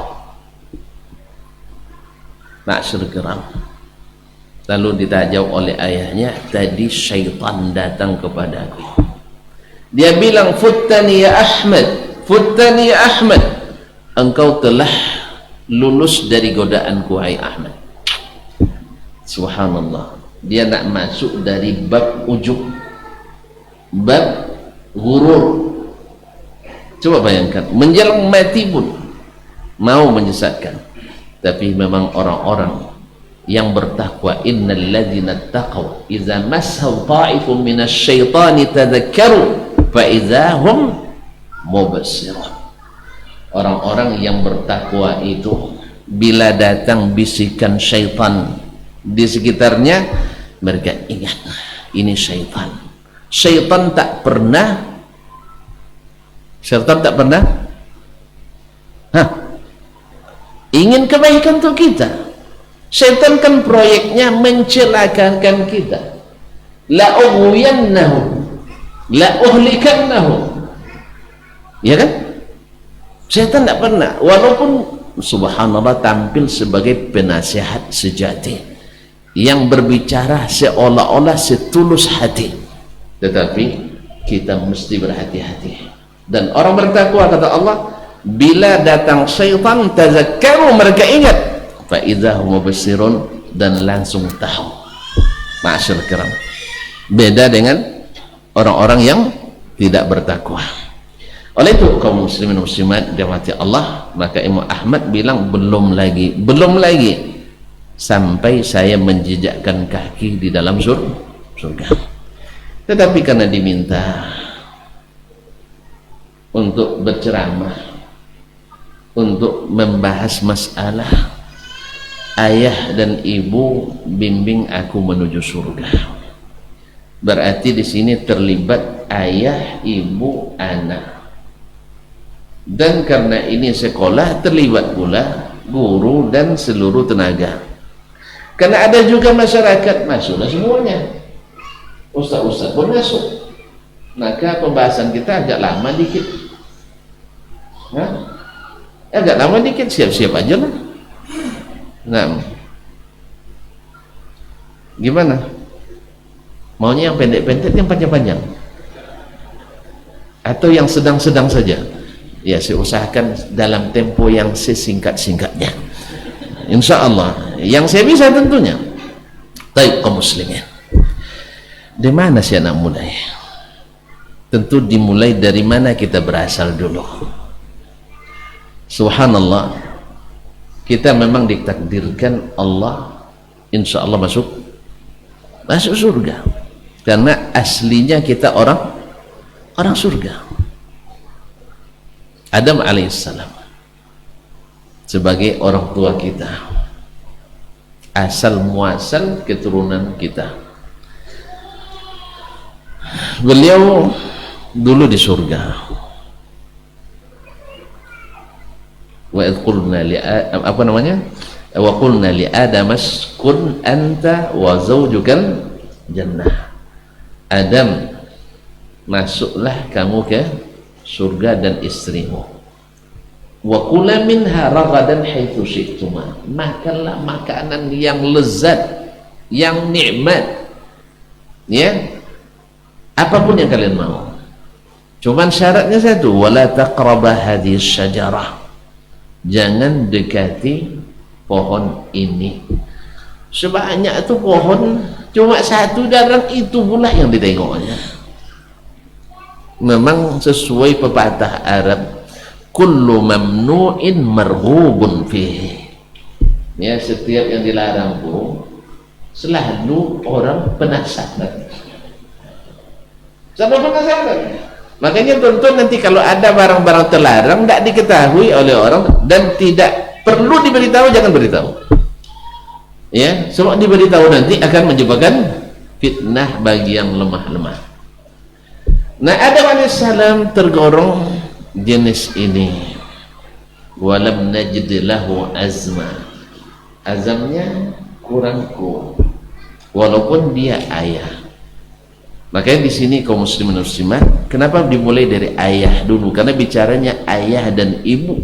Ma'asyur kiram, lalu ditajau oleh ayahnya, tadi syaitan datang kepadaku, dia bilang, futtani ya Ahmad, futtani ya Ahmad, engkau telah lulus dari godaanku hai Ahmad. Subhanallah, dia nak masuk dari bab ujub, bab gurur. Coba bayangkan, menjelang mati pun mau menyesatkan. Tapi memang orang-orang yang bertakwa, innal ladzina taqaw idza massahum ta'ifun minasyaitani tadhakkaru fa idza hum mubsirun. Orang-orang yang bertakwa itu bila datang bisikan syaitan di sekitarnya, mereka ingat ini syaitan. Syaitan tak pernah ingin kebaikan untuk kita. Syaitan kan proyeknya mencelakakan kita. La ughwiyannahum, la uhlikannahum, ya kan? Syaitan tak pernah, walaupun subhanallah tampil sebagai penasihat sejati yang berbicara seolah-olah setulus hati, tetapi kita mesti berhati-hati. Dan orang bertakwa, kata Allah, bila datang syaitan tazakkaru, mereka ingat, fa idza hum mubsirun, dan langsung tahu. Ma'asyur kiram, beda dengan orang-orang yang tidak bertakwa. Oleh itu kaum muslimin muslimat dirahmati Allah, maka Imam Ahmad bilang belum lagi sampai saya menjejakkan kaki di dalam surga. Tetapi karena diminta untuk berceramah, untuk membahas masalah ayah dan ibu bimbing aku menuju surga, berarti di sini terlibat ayah, ibu, anak. Dan karena ini sekolah, terlibat pula guru dan seluruh tenaga. Karena ada juga masyarakat, masuklah semuanya, ustaz-ustaz pun masuk. Maka pembahasan kita agak lama dikit, siap-siap aja lah. Nah, gimana? Maunya yang pendek-pendek, yang panjang-panjang, atau yang sedang-sedang saja? Ya, saya usahakan dalam tempo yang sesingkat-singkatnya, insya Allah, yang saya bisa tentunya. Baik kaum muslimin, di mana saya nak mulai? Tentu dimulai dari mana kita berasal dulu. Subhanallah, kita memang ditakdirkan Allah insya Allah masuk surga, karena aslinya kita orang surga. Adam alaihissalam sebagai orang tua kita, asal muasal keturunan kita. Beliau dulu di surga. Wa idh qulna li apa namanya? Wa qulna li Adam askun anta wa zawjukal jannah. Adam, masuklah kamu ke surga dan istrimu. Wa kula minha ragadan haitsu syi'tuma. Makanlah makanan yang lezat, yang nikmat. Ya. Apapun yang kalian mau. Cuman syaratnya satu, wala taqraba hadhihi syajarah. Jangan dekati pohon ini. Sebanyak itu pohon, cuma satu darah itu pula yang ditengoknya. Memang sesuai pepatah Arab, kullu mamnu'in marghubun fihi. Ya, setiap yang dilarang pun selalu orang penasaran. Sama penasaran. Makanya tonton nanti kalau ada barang-barang terlarang tidak diketahui oleh orang dan tidak perlu diberitahu, jangan beritahu. Ya, semua diberitahu nanti akan menyebabkan fitnah bagi yang lemah-lemah. Nah, Adam alaihissalam tergolong jenis ini. Walam najid lahu azma. Azamnya kurang kuat. Walaupun dia ayah. Makanya di sini kaum muslimin muslimat, kenapa dimulai dari ayah dulu? Karena bicaranya ayah dan ibu.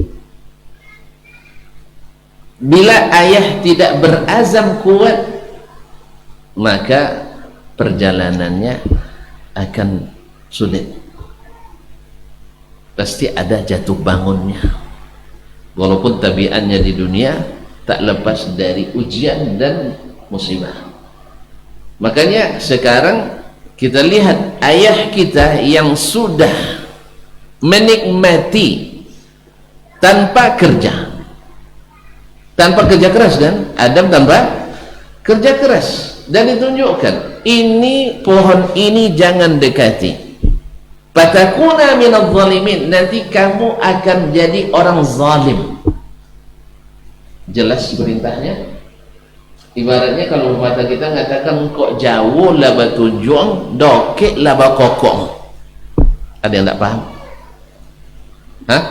Bila ayah tidak berazam kuat, maka perjalanannya akan sulit. Pasti ada jatuh bangunnya. Walaupun tabiatnya di dunia tak lepas dari ujian dan musibah. Makanya sekarang kita lihat ayah kita yang sudah menikmati tanpa kerja keras kan, Adam tanpa kerja keras, dan ditunjukkan ini pohon ini jangan dekati, fatakuna minadh zalimin, nanti kamu akan jadi orang zalim. Jelas perintahnya. Ibaratnya kalau mata kita mengatakan kok jauh lah batu juang, dokek lah bakokong. Ada yang tak paham? Hah?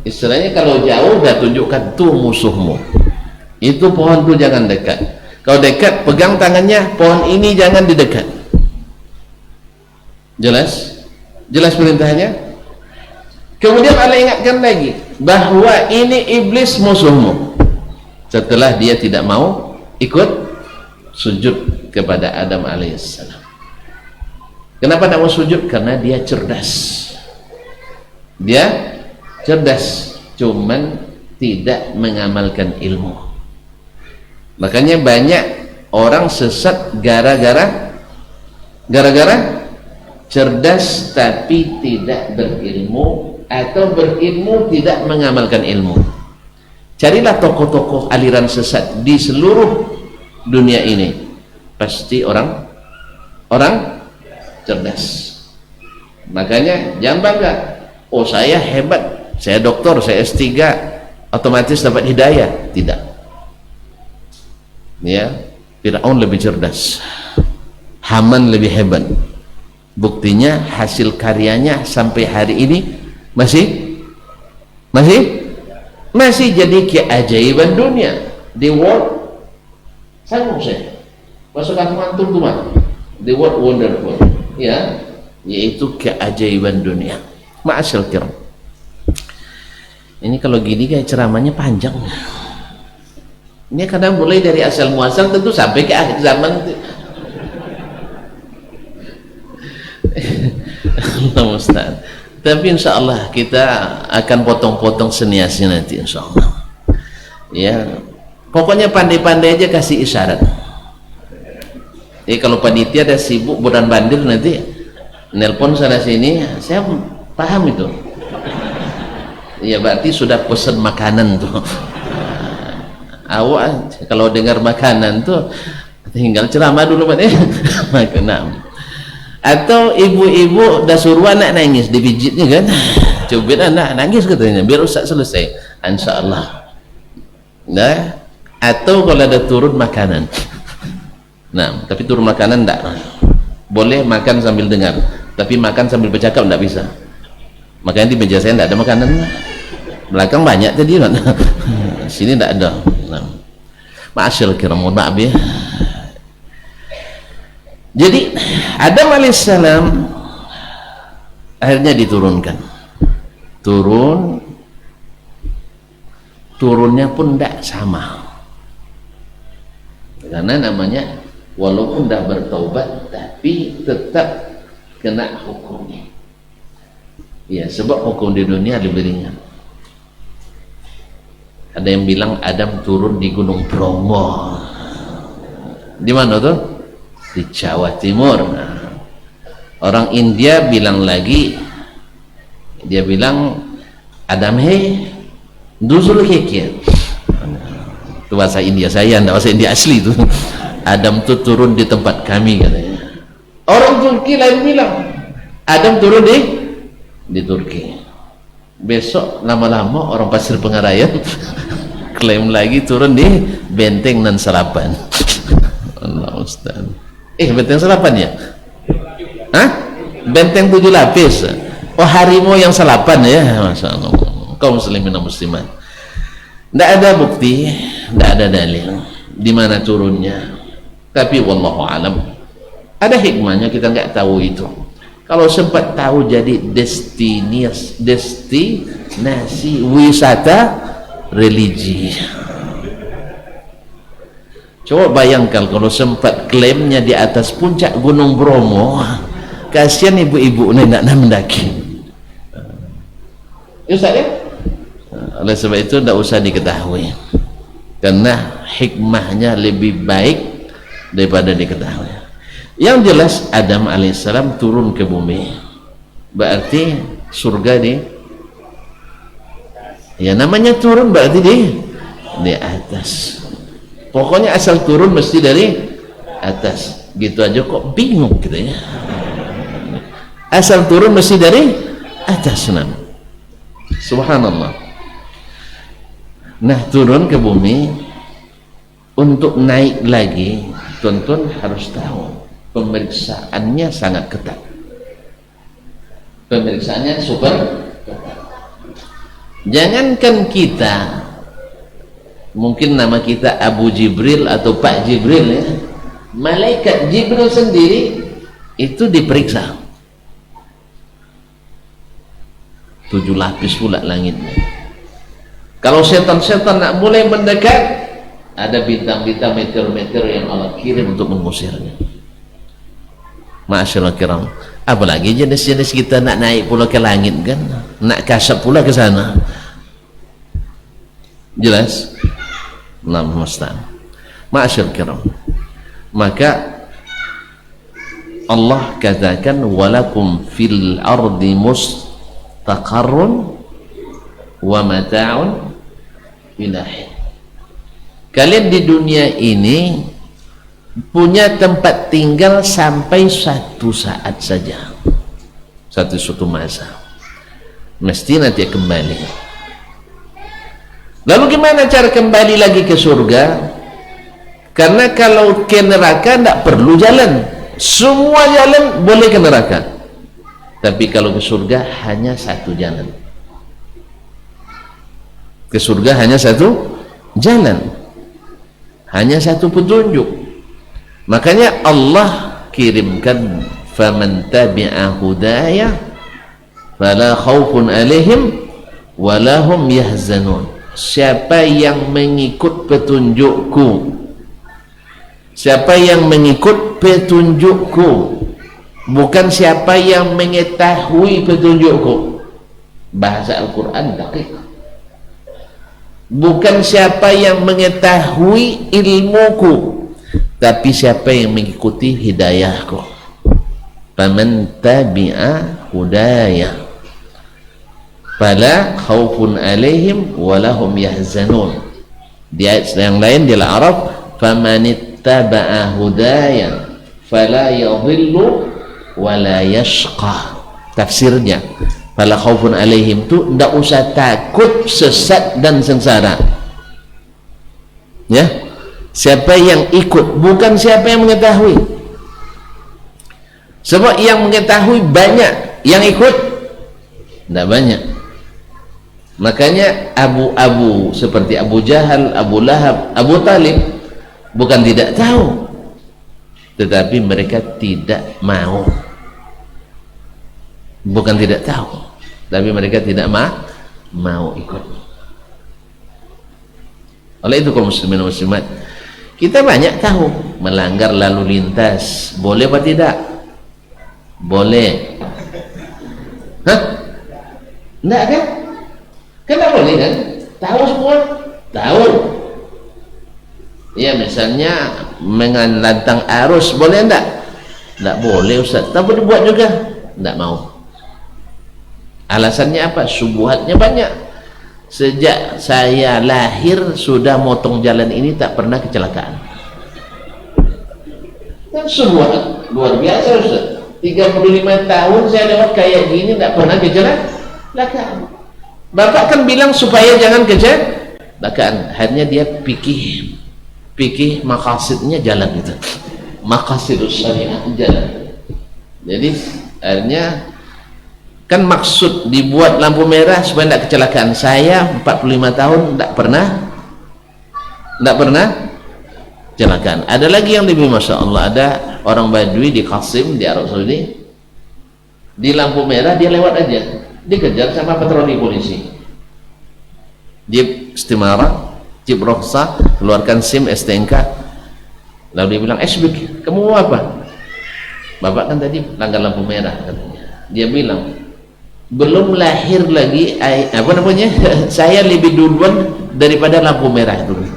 Istilahnya kalau jauh dah tunjukkan tuh musuhmu. Itu pohon tuh jangan dekat. Kalau dekat pegang tangannya, pohon ini jangan didekat. Jelas? Jelas perintahnya? Kemudian Allah ingatkan lagi bahwa ini iblis musuhmu. Setelah dia tidak mau ikut sujud kepada Adam alaihissalam. Kenapa tidak mau sujud? Karena dia cerdas. Dia cerdas, cuman tidak mengamalkan ilmu. Makanya banyak orang sesat gara-gara cerdas tapi tidak berilmu, atau berilmu tidak mengamalkan ilmu. Carilah tokoh-tokoh aliran sesat di seluruh dunia ini, pasti orang cerdas. Makanya jangan bangga, oh saya hebat, saya doktor, saya S3, otomatis dapat hidayah. Tidak. Ya, Fir'aun lebih cerdas, Haman lebih hebat. Buktinya hasil karyanya sampai hari ini masih jadi keajaiban dunia. The world, sanggup saya pasukan mantul tuan, the world wonderful, ya, yaitu keajaiban dunia. Ma'asyil kiram, ini kalau gini kayak ceramahnya panjang. Ini kadang mulai dari asal muasal tentu sampai ke akhir zaman. Allah Ustaz. Tapi insya Allah kita akan potong-potong seniasnya nanti insya Allah. Ya, pokoknya pandai-pandai aja kasih isyarat. Kalau panitia ada sibuk bulan bandir nanti nelpon sana sini, saya paham itu. Ya berarti sudah pesan makanan tuh. Awak kalau dengar makanan tuh tinggal ceramah dulu Pak. Makanan. Atau ibu-ibu dah suruh anak nangis, dipijitnya kan, cubit anak nangis katanya biar Ustaz selesai, insya Allah. Nah, atau kalau ada turun makanan. Nah, tapi turun makanan enggak. Boleh makan sambil dengar, tapi makan sambil bercakap enggak bisa. Makanya di meja saya enggak ada makanan. Belakang banyak tadi kan. Sini enggak ada. Nah. Ma'asyil kiram, mohon maaf ya. Jadi Adam alaihissalam akhirnya diturunkan. Turunnya pun tidak sama, karena namanya walaupun dah bertaubat tapi tetap kena hukumnya. Ya, sebab hukum di dunia lebih ringan. Ada yang bilang Adam turun di Gunung Bromo. Di mana tuh? Di Jawa Timur. Nah, orang India bilang lagi, dia bilang Adam nuzul kekir. Itu bahasa India saya, enggak bahasa India asli itu. Adam tuh turun di tempat kami katanya. Orang Turki lain bilang Adam turun di Turki. Besok lama-lama orang Pasir Pengarayan klaim lagi turun di Benteng Nan Serapan. Allah Ustaz. Benteng Serapan ya? Hah? Benteng 7 lapis. Oh, harimau yang selapan ya. Masya Allah. Kaum muslimin dan muslimat. Tidak ada bukti, tidak ada dalil di mana turunnya. Tapi wallahu alam. Ada hikmahnya, kita nggak tahu itu. Kalau sempat tahu jadi destinasi wisata religi. Coba bayangkan kalau sempat klaimnya di atas puncak Gunung Bromo, kasihan ibu-ibu ini tidak mendaki. Ustaz ya? Oleh sebab itu tidak usah diketahui, karena hikmahnya lebih baik daripada diketahui. Yang jelas Adam alaihissalam turun ke bumi, berarti surga ya namanya turun berarti di atas. Pokoknya asal turun mesti dari atas. Gitu aja kok bingung gitu ya. Asal turun mesti dari atas. Subhanallah. Nah, turun ke bumi untuk naik lagi, tuan-tuan harus tahu pemeriksaannya sangat ketat. Pemeriksaannya super ketat. Jangankan kita, mungkin nama kita Abu Jibril atau Pak Jibril ya, malaikat Jibril sendiri itu diperiksa 7 lapis pula langitnya. Kalau setan-setan nak mulai mendekat, ada bintang-bintang meteor-meteor yang Allah kirim untuk mengusirnya. Ma'asyarul kiram, apalagi jenis-jenis kita nak naik pula ke langit kan, nak kasap pula ke sana. Jelas? Allahu musta'an. Ma'asyarul kiram, maka Allah katakan walakum fil ardi mustaqarrun wa mata'un ilahi. Kalian di dunia ini punya tempat tinggal sampai satu saat saja, suatu masa, mesti nanti kembali. Lalu gimana cara kembali lagi ke surga? Karena kalau ke neraka tidak perlu jalan, semua jalan boleh ke neraka. Tapi kalau ke surga hanya satu jalan. Ke surga hanya satu jalan, hanya satu petunjuk. Makanya Allah kirimkan faman tabi'a hudaya fala khaufun alaihim wala hum yahzanun. Siapa yang mengikut petunjukku, siapa yang mengikut petunjukku, bukan siapa yang mengetahui petunjukku. Bahasa Al-Quran daqiq. Bukan siapa yang mengetahui ilmuku, tapi siapa yang mengikuti hidayahku. Faman tabi'a hudaya fala khaufun alaihim walahum yahzanun. Di ayat yang lain di Al-A'raf, faman ittaba'a hudaya fala yadhillu wala yashqa. Tafsirnya fala khaufun alaihim tu tidak usah takut sesat dan sengsara. Ya, siapa yang ikut, bukan siapa yang mengetahui. Sebab yang mengetahui banyak, yang ikut tidak banyak. Makanya abu-abu seperti Abu Jahal, Abu Lahab, Abu Talib bukan tidak tahu, tetapi mereka tidak mau. Bukan tidak tahu, tapi mereka tidak mau ikut. Oleh itu kaum muslimin dan muslimat, kita banyak tahu melanggar lalu lintas boleh apa tidak? Boleh. Hah? Enggak kan? Kenapa boleh kan? Tahu semua? Tahu. Ya, misalnya menantang arus boleh enggak? Enggak boleh Ustaz, tapi dibuat juga. Enggak mau. Alasannya apa? Subuhatnya banyak. Sejak saya lahir sudah motong jalan ini tak pernah kecelakaan. Kan subuhat luar biasa Ustaz. 35 tahun saya lewat kayak gini tak pernah kecelakaan. Bapak kan bilang supaya jangan kecelakaan. Akhirnya dia pikir maqasidnya jalan gitu. Maqasidus syariah jalan. Jadi akhirnya kan maksud dibuat lampu merah supaya tidak kecelakaan. Saya 45 tahun tidak pernah kecelakaan. Ada lagi yang lebih masya Allah, ada orang Badui di Qasim di Arab Saudi, di lampu merah dia lewat aja, dikejar sama patroli polisi. Jeep Istimara, Jeep Rohsa, keluarkan SIM STNK, lalu dia bilang, SBK, kamu mau apa? Bapak kan tadi langgar lampu merah katanya. Dia bilang, belum lahir lagi apa namanya saya lebih duluan daripada lampu merah dulu.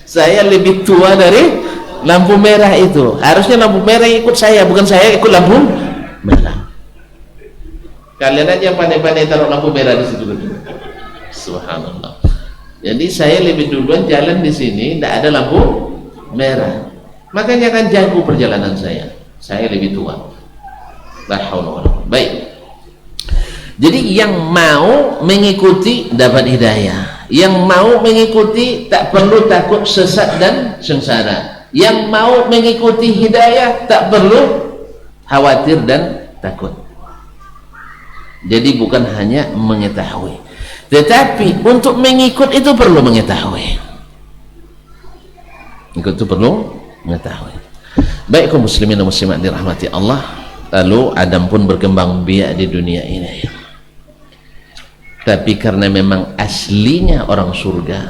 Saya lebih tua dari lampu merah itu. Harusnya lampu merah ikut saya, bukan saya ikut lampu merah. Kalian aja yang pandai-pandai taruh lampu merah di situ. Subhanallah. Jadi saya lebih duluan jalan di sini, tidak ada lampu merah. Makanya kan jago perjalanan saya. Saya lebih tua. Baik. Jadi yang mau mengikuti dapat hidayah, yang mau mengikuti tak perlu takut sesat dan sengsara, yang mau mengikuti hidayah tak perlu khawatir dan takut. Jadi bukan hanya mengetahui, tetapi untuk mengikut itu perlu mengetahui. Ikut itu perlu mengetahui. Baik kaum muslimin dan muslimat dirahmati Allah. Lalu Adam pun berkembang biak di dunia ini, tapi karena memang aslinya orang surga,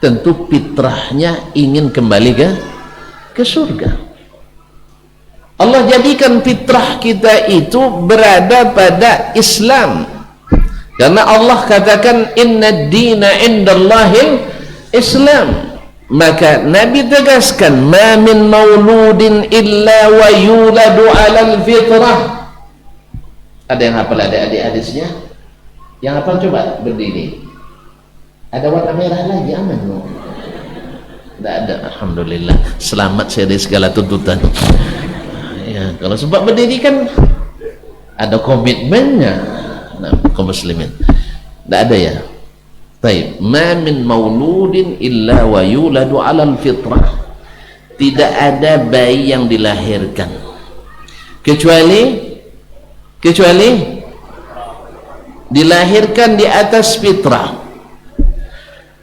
tentu fitrahnya ingin kembali ke surga. Allah jadikan fitrah kita itu berada pada Islam, karena Allah katakan inna dina indallahil Islam. Maka Nabi tegaskan, ma min mauludin illa wa yuladu alal fitrah. Ada yang hafal adik-adik hadisnya? Yang hafal coba berdiri. Ada warna merah lagi, aman loh. Tidak ada, alhamdulillah. Selamat saya dari segala tuntutan. Ya, kalau sebab berdiri kan ada komitmennya. Nah, kaum muslimin. Tidak ada ya. Baik, ma min mauludin illa wa yuladu 'alal fitrah. Tidak ada bayi yang dilahirkan kecuali dilahirkan di atas fitrah.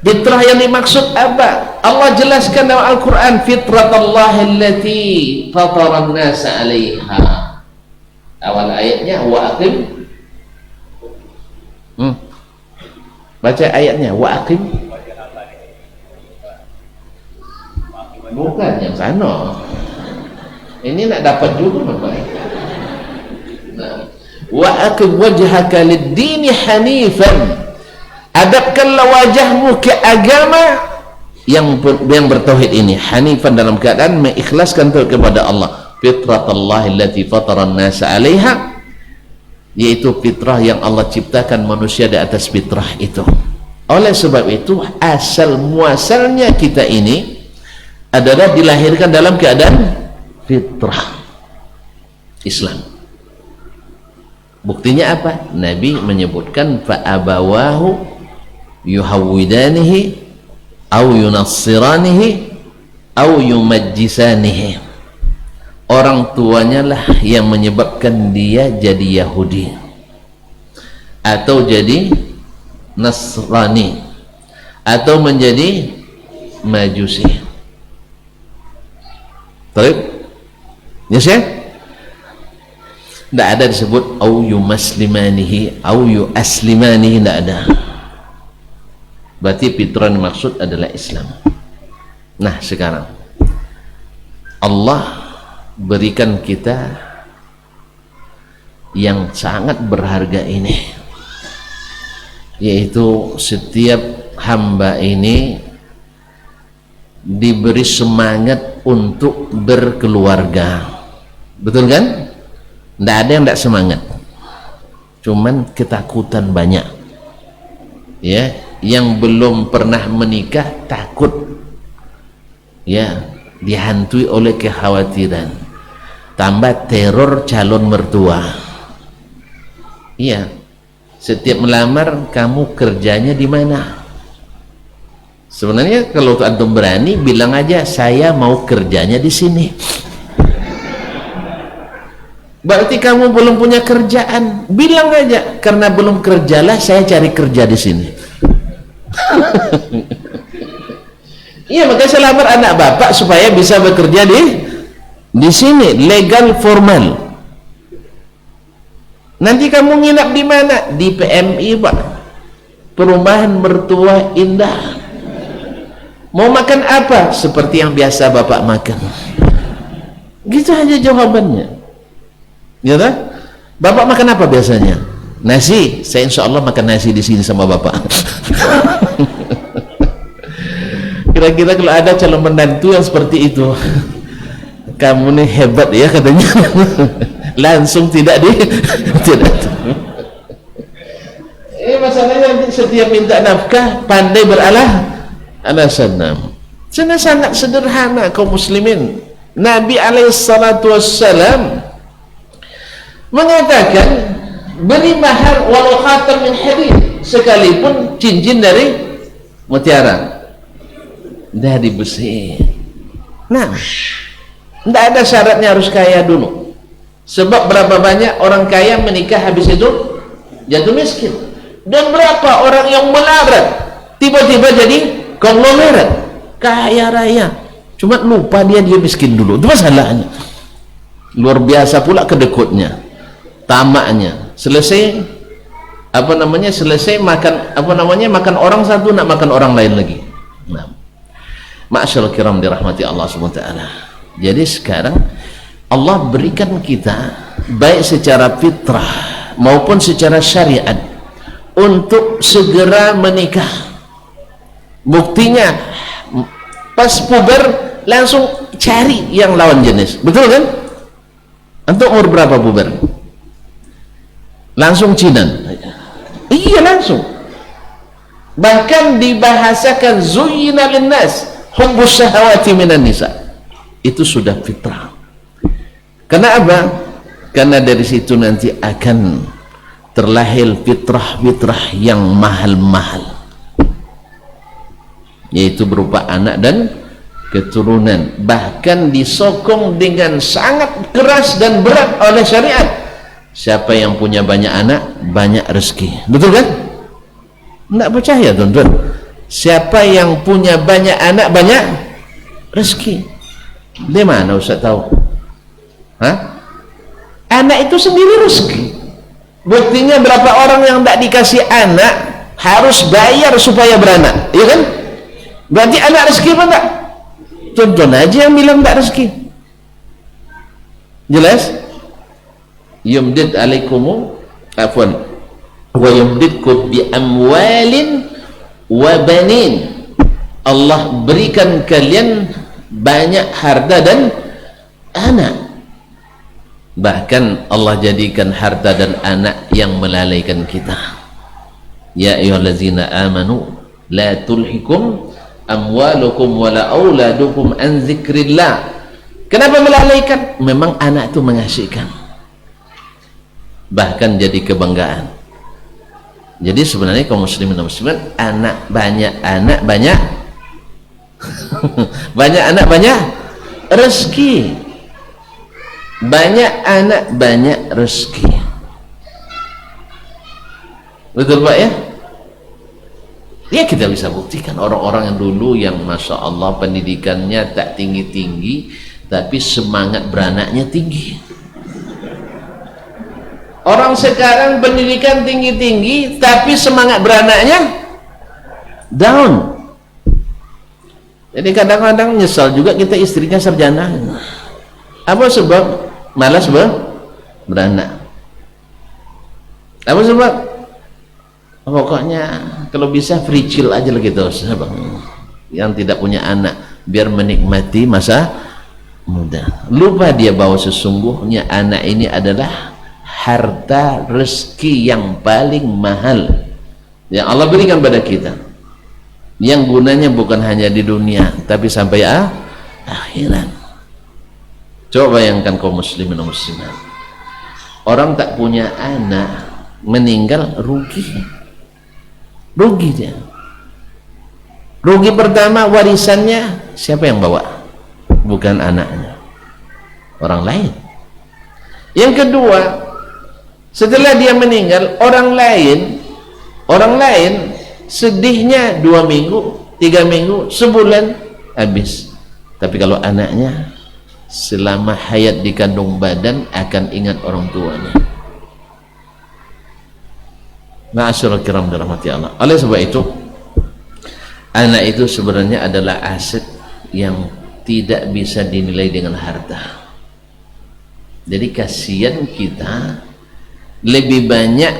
Fitrah yang dimaksud apa? Allah jelaskan dalam Al-Qur'an, fitratallahi allati fatara an-nasa 'alaiha. Awal ayatnya wa aqim. Baca ayatnya wa aqim. Bukan yang sana. Ini nak dapat juga Bapak. Nah, wa aqim wajhaka lid-din hanifan. Hadapkanlah wajahmu ke agama yang bertauhid ini, hanifan dalam keadaan mengikhlaskan tauhid kepada Allah. Fitratallahi allati fatara an-nasa 'alaiha, yaitu fitrah yang Allah ciptakan manusia di atas fitrah itu. Oleh sebab itu asal muasalnya kita ini adalah dilahirkan dalam keadaan fitrah Islam. Buktinya apa? Nabi menyebutkan fa'abawahu yuhawwidanihi au yunassiranihi au yumajjisanihi. Orang tuanya lah yang menyebabkan dia jadi Yahudi atau jadi Nasrani atau menjadi Majusi. Baik? Ya sih? Tidak ada disebut au yumaslimanihi au yuaslimanihi, tidak ada. Berarti fitrah yang maksud adalah Islam. Nah sekarang Allah berikan kita yang sangat berharga ini, yaitu setiap hamba ini diberi semangat untuk berkeluarga. Betul kan? Tidak ada yang tidak semangat, cuman ketakutan banyak. Ya, yang belum pernah menikah takut, ya, dihantui oleh kekhawatiran, tambah teror calon mertua. Iya, setiap melamar kamu kerjanya di mana? Sebenarnya kalau antum berani bilang aja saya mau kerjanya di sini. Berarti kamu belum punya kerjaan, bilang aja karena belum kerjalah saya cari kerja di sini. Iya, makanya saya lamar anak bapak supaya bisa bekerja di sini, legal formal. Nanti kamu nginap di mana? Di PMI Pak, Perumahan Mertua Indah. Mau makan apa? Seperti yang biasa bapak makan. Gitu aja jawabannya. Ya tak? Bapak makan apa biasanya? Nasi. Saya insya Allah makan nasi di sini sama bapak. Kira-kira kalau ada calon menantu yang seperti itu, kamu nih hebat ya katanya. Langsung tidak tidak. Masalahnya setiap minta nafkah pandai alasan. Sangat sederhana kaum muslimin. Nabi alaihissalatu wassalam mengatakan beri mahar walau khatam min hadid, sekalipun cincin dari mutiara dari besi. Nah, tidak ada syaratnya harus kaya dulu, sebab berapa banyak orang kaya menikah habis itu jatuh miskin, dan berapa orang yang melarat tiba-tiba jadi konglomerat kaya raya, cuma lupa dia miskin dulu. Itu masalahnya. Luar biasa pula kedekutnya, tamaknya. Selesai selesai makan orang satu, nak makan orang lain lagi. Nah, ma'asyarul kiram dirahmati Allah SWT. Jadi sekarang Allah berikan kita baik secara fitrah maupun secara syariat untuk segera menikah. Buktinya pas puber langsung cari yang lawan jenis, betul kan? Untuk umur berapa puber? Langsung cinan. Iya, langsung. Bahkan dibahasakan zuyyina linnas hubbus syahawati minan nisa. Itu sudah fitrah. Karena apa? Karena dari situ nanti akan terlahir fitrah-fitrah yang mahal-mahal, yaitu berupa anak dan keturunan. Bahkan disokong dengan sangat keras dan berat oleh syariat. Siapa yang punya banyak anak, banyak rezeki. Betul kan? Tidak percaya tuan-tuan? Siapa yang punya banyak anak, banyak rezeki. Di mana Ustaz tahu? Hah? Anak itu sendiri rezeki. Buktinya berapa orang yang tidak dikasih anak harus bayar supaya beranak, ya kan? Berarti anak rezeki apa enggak? Tuan-tuan aja yang bilang enggak rezeki. Jelas? Yumdid alaikumu afwan wa yumdidkum bi amwalin wa banin. Allah berikan kalian banyak harta dan anak. Bahkan Allah jadikan harta dan anak yang melalaikan kita. Ya ayyuhallazina amanu la tulhikum amwalukum wala auladukum an zikrillah. Kenapa melalaikan? Memang anak itu mengasihkan, bahkan jadi kebanggaan. Jadi sebenarnya kaum muslimin dan muslimat, banyak anak banyak rezeki. Banyak anak banyak rezeki. Betul Pak ya? Ya kita bisa buktikan orang-orang yang dulu yang Masya Allah pendidikannya tak tinggi-tinggi tapi semangat beranaknya tinggi. Orang sekarang pendidikan tinggi-tinggi tapi semangat beranaknya down. Jadi kadang-kadang nyesal juga kita istrinya sarjana. Apa sebab? Malas beranak. Apa sebab? Pokoknya kalau bisa free chill aja lah gitu, Bang. Yang tidak punya anak biar menikmati masa muda. Lupa dia bahwa sesungguhnya anak ini adalah harta rezeki yang paling mahal yang Allah berikan pada kita, yang gunanya bukan hanya di dunia tapi sampai akhirat. Coba bayangkan kaum muslimin dan muslimat, orang tak punya anak meninggal rugi dia. Rugi pertama, warisannya siapa yang bawa? Bukan anaknya, orang lain. Yang kedua, setelah dia meninggal, orang lain sedihnya 2 minggu, 3 minggu, sebulan habis. Tapi kalau anaknya selama hayat di kandung badan akan ingat orang tuanya. Ma'asyiral kiram dirahmati Allah. Oleh sebab itu, anak itu sebenarnya adalah aset yang tidak bisa dinilai dengan harta. Jadi kasihan kita lebih banyak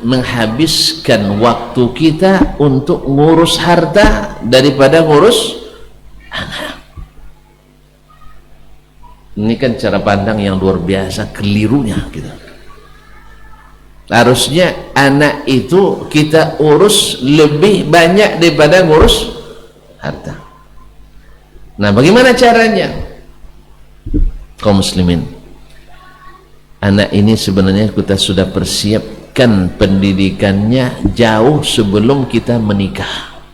menghabiskan waktu kita untuk ngurus harta daripada ngurus anak. Ini kan cara pandang yang luar biasa kelirunya gitu. Harusnya anak itu kita urus lebih banyak daripada ngurus harta. Nah, bagaimana caranya? Kaum muslimin, anak ini sebenarnya kita sudah persiapkan pendidikannya jauh sebelum kita menikah.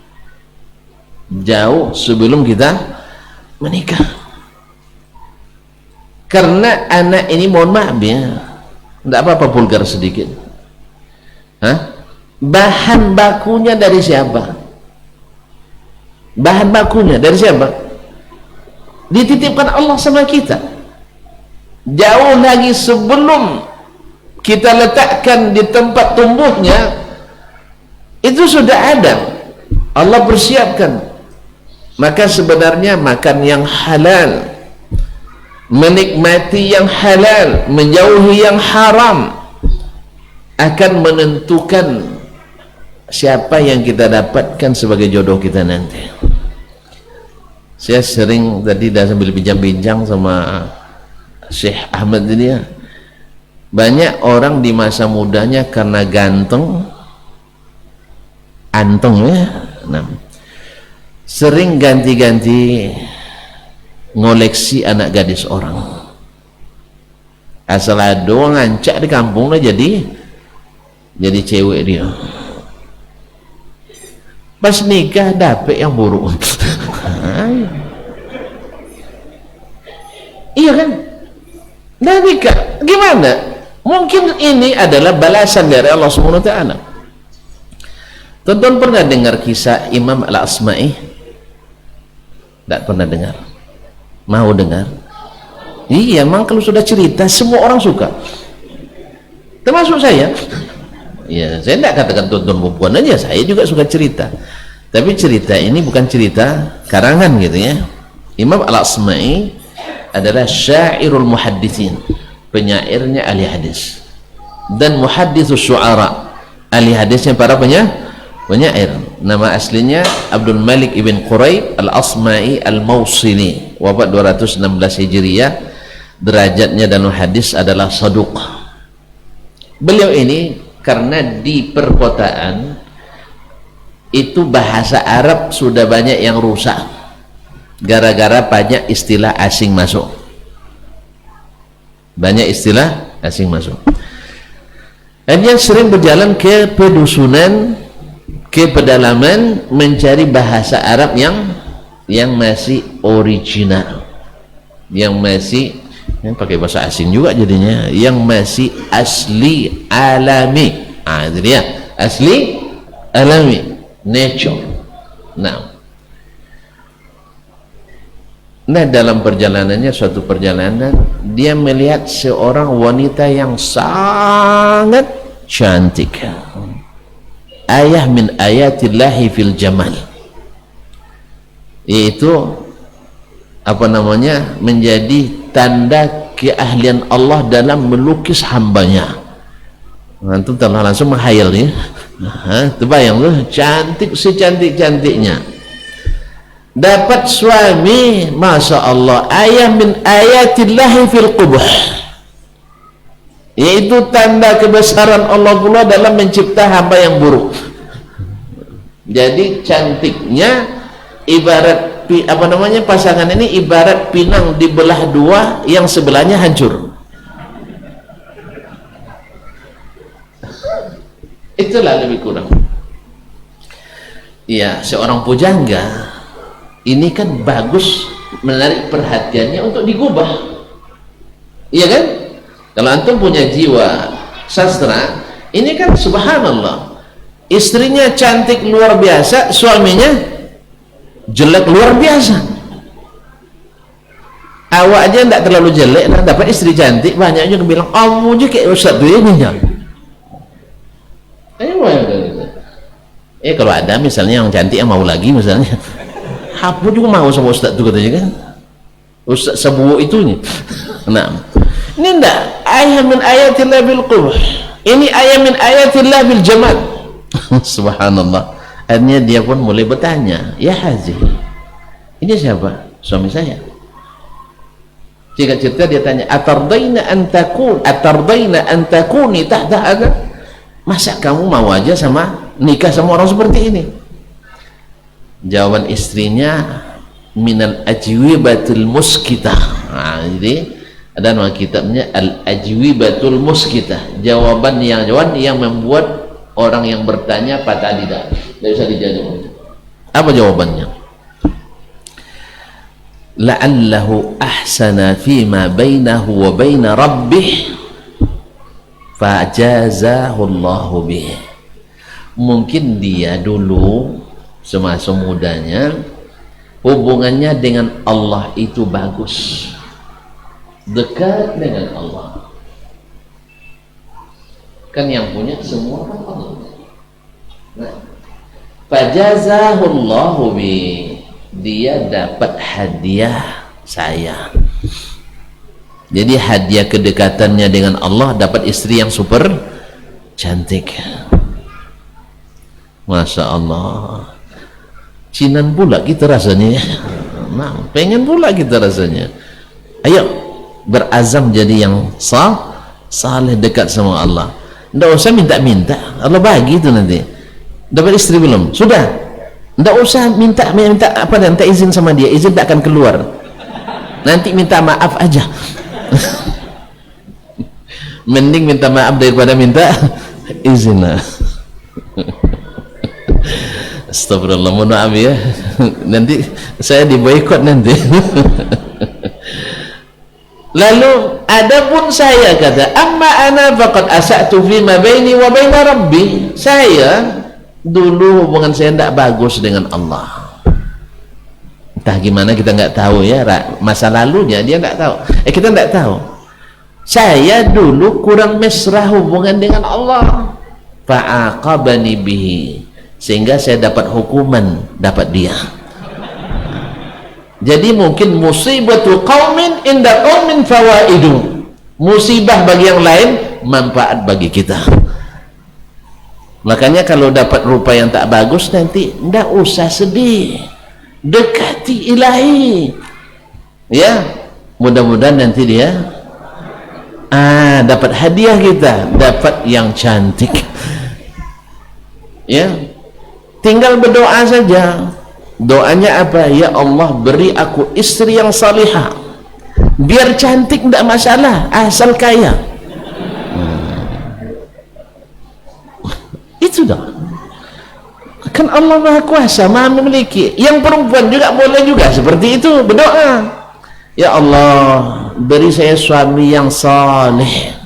Jauh sebelum kita menikah. Karena anak ini, mohon maaf ya, tidak apa-apa vulgar sedikit. Bahan bakunya dari siapa? Bahan bakunya dari siapa? Dititipkan Allah sama kita. Jauh lagi sebelum kita letakkan di tempat tumbuhnya, itu sudah ada, Allah persiapkan. Maka sebenarnya makan yang halal, menikmati yang halal, menjauhi yang haram akan menentukan siapa yang kita dapatkan sebagai jodoh kita nanti. Saya sering tadi dah sambil bincang-bincang sama Syekh Ahmad ini ya, banyak orang di masa mudanya karena ganteng anteng ya, sering ganti-ganti ngoleksi anak gadis orang. Asal ada ngancak di kampung lah jadi cewek dia. Pas nikah dapet yang buruk. Iya kan? Nah nikah gimana? Mungkin ini adalah balasan dari Allah Subhanahu wa taala. Tonton pernah dengar kisah Imam Al-Asma'i? Tidak pernah dengar. Mau dengar? Iya, memang kalau sudah cerita semua orang suka, termasuk saya. Ya, saya tidak katakan tonton perempuan aja, saya juga suka cerita. Tapi cerita ini bukan cerita karangan gitu ya. Imam Al-Asma'i adalah syairul muhaddithin, penyairnya ahli hadis, dan muhadditsus syu'ara, ahli hadisnya para penyair. Nama aslinya Abdul Malik ibn Quraib Al-Asma'i Al-Mawsili, wafat 216 Hijriah. Derajatnya dalam hadis adalah saduq. Beliau ini karena di perkotaan itu bahasa Arab sudah banyak yang rusak gara-gara banyak istilah asing masuk. Banyak istilah asing masuk. Dia sering berjalan ke pedusunan, ke pedalaman, mencari bahasa Arab yang masih original, yang masih pakai bahasa asing juga jadinya, yang masih asli alami. Itu dia, asli alami, nature. Nah, dalam perjalanannya, suatu perjalanan, dia melihat seorang wanita yang sangat cantik. Ayah min ayatillahi fil jamal, yaitu menjadi tanda keahlian Allah dalam melukis hambanya. Antum telah langsung menghayal ya. Terbayang tuh, cantik secantik-cantiknya. Dapat suami, masya Allah, ayah min ayatillahi fil qubh, yaitu tanda kebesaran Allah pula dalam mencipta hamba yang buruk. Jadi cantiknya ibarat pasangan ini ibarat pinang dibelah dua, yang sebelahnya hancur. Itulah lebih kurang. Ya, seorang pujangga ini kan bagus, menarik perhatiannya untuk digubah, iya kan? Kalau antum punya jiwa sastra, ini kan subhanallah, istrinya cantik luar biasa, suaminya jelek luar biasa. Awak aja tidak terlalu jelek, nah dapat istri cantik, banyak juga bilang, kamu aja kayak Ustaz tuh ini ya. Kalau ada misalnya yang cantik yang mau lagi misalnya, aku juga mau sama Ustaz itu katanya kan, Ustaz sebuah itunya. Nah, ini enggak ayat min ayatillah bil qubh, ini ayat min ayatillah bil jamal. Subhanallah. Akhirnya dia pun mulai bertanya, ya Haji, ini siapa? Suami saya. Jika cerita dia tanya, atardaina an takuni tahta hadha, masa kamu mau aja nikah sama orang seperti ini? Jawaban istrinya, minal ajwibatul muskitah. Jadi ada nama kitabnya al ajwibatul muskitah, jawaban yang membuat orang yang bertanya patah lidah, tidak bisa dijawab. Apa jawabannya? La'allahu ahsana fima bainahu wa baina rabbih fajazahu Allahu bih. Mungkin dia dulu semasa mudanya hubungannya dengan Allah itu bagus, dekat dengan Allah, kan yang punya semua kan Allah. Nah, fajazahullahu bi, dia dapat hadiah saya. Jadi hadiah kedekatannya dengan Allah, dapat istri yang super cantik. Masya Allah, cinan pula kita rasanya. Nah, pengen pula kita rasanya. Ayo berazam jadi yang saleh, dekat sama Allah. Tidak usah minta-minta, Allah bagi itu nanti. Dapat istri belum? Sudah. Tidak usah minta apa, minta izin sama dia, izin tak akan keluar. Nanti minta maaf aja. Mending minta maaf daripada minta izin. Astagfirullah, mohon maaf ya. Nanti saya diboikot nanti. Lalu adapun saya, kata, amma ana faqad asa'tu fi ma baini wa baina rabbi. Saya dulu hubungan saya tidak bagus dengan Allah. Entah gimana kita nggak tahu ya, masa lalunya dia nggak tahu. Kita nggak tahu. Saya dulu kurang mesra hubungan dengan Allah. Fa'aqabani bihi, sehingga saya dapat hukuman, dapat dia. Jadi mungkin musibatu qaumin inda qaumin fawaidu, musibah bagi yang lain, manfaat bagi kita. Makanya kalau dapat rupa yang tak bagus, nanti tidak usah sedih, dekati ilahi ya, mudah-mudahan nanti dia dapat hadiah, kita dapat yang cantik ya. Tinggal berdoa saja. Doanya apa? Ya Allah, beri aku istri yang salihah, biar cantik tidak masalah, asal kaya. Kan Allah Maha Kuasa, Maha memiliki. Yang perempuan juga boleh juga seperti itu, berdoa, ya Allah, beri saya suami yang saleh.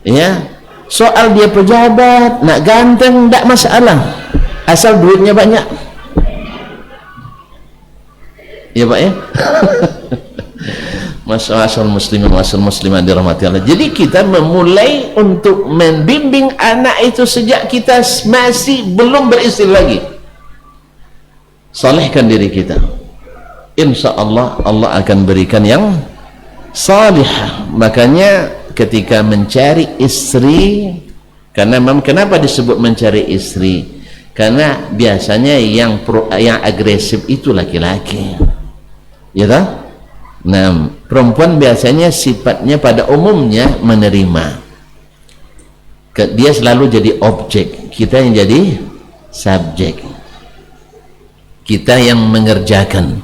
Ya, soal dia pejabat, nak ganteng, tak masalah, asal duitnya banyak. Ya Pak ya. Masyaallah muslimin muslimat dirahmati Allah. Jadi kita memulai untuk membimbing anak itu sejak kita masih belum beristri lagi. Salehkan diri kita. Insya Allah Allah akan berikan yang salihah. Makanya ketika mencari istri, karena kenapa disebut mencari istri? Karena biasanya yang agresif itu laki-laki. Ya tak? Nah, perempuan biasanya sifatnya pada umumnya menerima. Dia selalu jadi objek, kita yang jadi subjek, kita yang mengerjakan.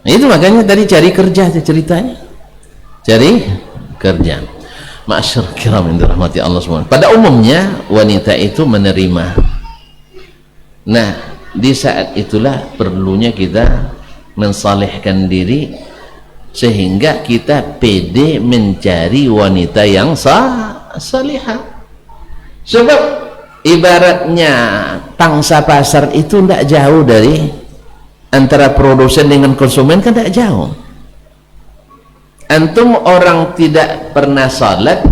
Nah, itu makanya tadi cari kerja ceritanya, cari kerja. Ma'asyar kiram yang dirahmati Allah semua. Pada umumnya wanita itu menerima. Nah, di saat itulah perlunya kita mensalihkan diri sehingga kita pede mencari wanita yang salihah. Sebab ibaratnya pangsa pasar itu tidak jauh dari antara produsen dengan konsumen, kan tidak jauh. Antum orang tidak pernah salat,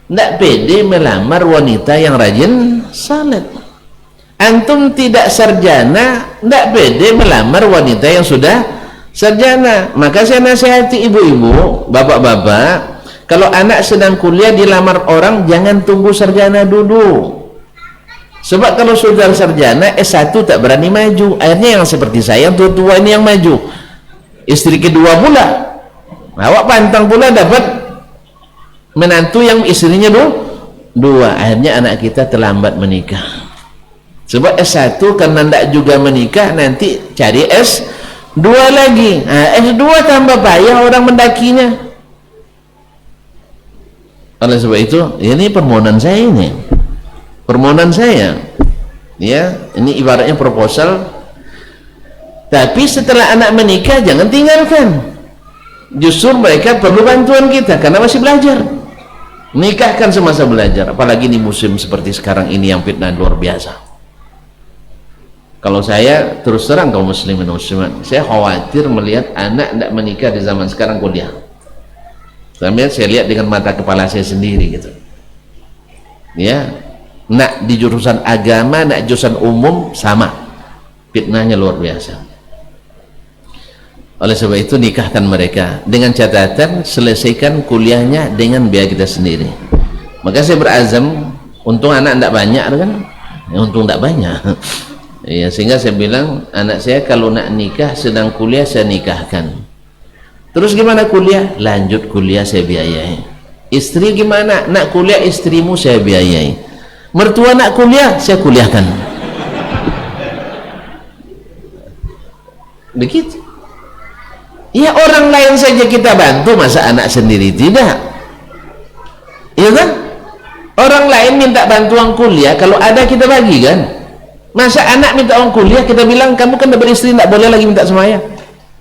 tidak pede melamar wanita yang rajin salat. Antum tidak sarjana, tidak pede melamar wanita yang sudah sarjana. Maka saya nasihati ibu-ibu, bapak-bapak, kalau anak sedang kuliah dilamar orang, jangan tunggu sarjana dulu. Sebab kalau sudah sarjana S1 tak berani maju. Akhirnya yang seperti saya tua-tua ini yang maju. Istri kedua pula, awak pantang pula dapat menantu yang istrinya dua. Akhirnya anak kita terlambat menikah. Sebab S1 karena tidak juga menikah, nanti cari S2 lagi. Nah, S2 tambah payah orang mendakinya. Oleh sebab itu, ini permohonan saya ini. Permohonan saya. Ya, ini ibaratnya proposal. Tapi setelah anak menikah jangan tinggalkan. Justru mereka perlu bantuan kita karena masih belajar. Nikahkan semasa belajar, apalagi di musim seperti sekarang ini yang fitnah luar biasa. Kalau saya terus terang kaum muslimin dan muslimat, saya khawatir melihat anak tidak menikah di zaman sekarang kuliah. Sampai saya lihat dengan mata kepala saya sendiri gitu. Ya, nak di jurusan agama, nak jurusan umum sama, fitnahnya luar biasa. Oleh sebab itu nikahkan mereka dengan catatan selesaikan kuliahnya dengan biaya kita sendiri. Maka saya berazam, untung anak tidak banyak kan? Ya, untung tidak banyak. Ya, sehingga saya bilang anak saya kalau nak nikah sedang kuliah saya nikahkan. Terus gimana kuliah? Lanjut kuliah saya biayai. Istri gimana? Nak kuliah istrimu saya biayai. Mertua nak kuliah saya kuliahkan. Begitu. Ya orang lain saja kita bantu, masa anak sendiri tidak? Iya kan? Orang lain minta bantuan kuliah, kalau ada kita bagi kan? Masa anak minta uang kuliah kita bilang kamu kan udah beristri tidak boleh lagi minta sama ayah?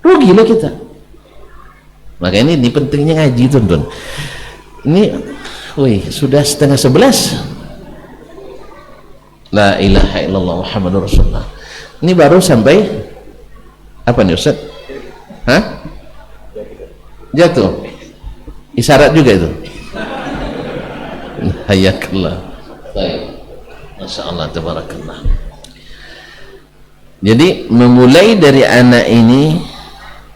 Rugilah kita. Maka ini pentingnya ngaji tuan-tuan. Ini, wih, sudah 10:30. La ilaha illallah Muhammadur Rasulullah. Ini baru sampai apa nih Ustaz? Hah? Jatuh. Isyarat juga itu. Hayakallah. Baik. Masya Allah, tabarakallah. Jadi memulai dari anak ini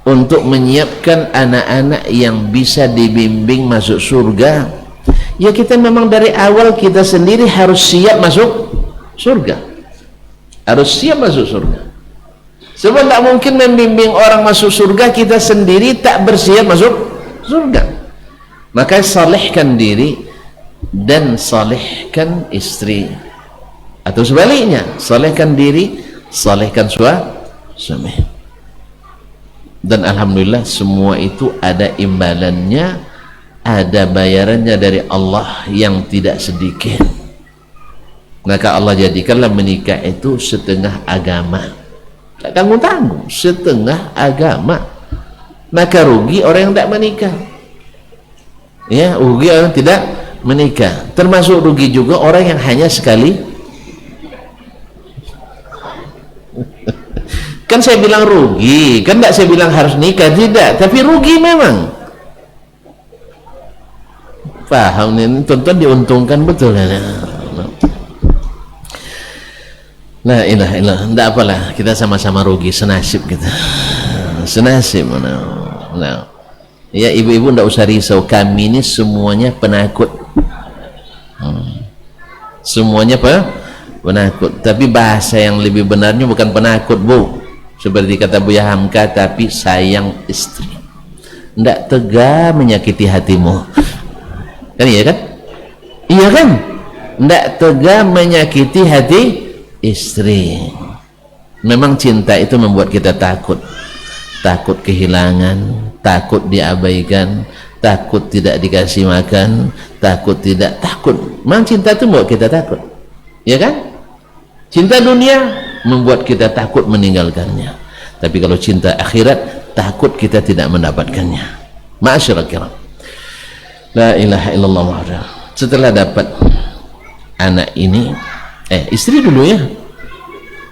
untuk menyiapkan anak-anak yang bisa dibimbing masuk surga, ya kita memang dari awal kita sendiri harus siap masuk surga, harus siap masuk surga. Sebab tak mungkin membimbing orang masuk surga kita sendiri tak bersiap masuk surga. Maka salihkan diri dan salihkan istri, atau sebaliknya, salihkan diri, salihkan suami. Dan alhamdulillah semua itu ada imbalannya, ada bayarannya dari Allah yang tidak sedikit. Maka Allah jadikanlah menikah itu setengah agama. Tak tanggung-tanggung, setengah agama. Maka rugi orang yang tidak menikah. Ya, rugi orang yang tidak menikah. Termasuk rugi juga orang yang hanya sekali. Kan saya bilang rugi, kan tidak saya bilang harus nikah, tidak, tapi rugi memang. Paham ini, tonton diuntungkan betul ya. La ilaha illallah, tidak apalah, kita sama-sama rugi, senasib kita, senasib. Nah, ya ibu-ibu tidak usah risau, kami ini semuanya penakut, semuanya penakut. Tapi bahasa yang lebih benarnya bukan penakut, Bu, seperti kata Buya Hamka, tapi sayang istri, tidak tega menyakiti hatimu, kan iya kan? Iya kan? Tidak tega menyakiti hati istri. Memang cinta itu membuat kita takut, takut kehilangan, takut diabaikan, takut tidak dikasih makan, takut. Memang cinta itu membuat kita takut, ya kan? Cinta dunia membuat kita takut meninggalkannya, tapi kalau cinta akhirat takut kita tidak mendapatkannya. Ma'asyiral kiram, la ilaha illallah wahdahu. Setelah dapat anak ini, istri dulu ya,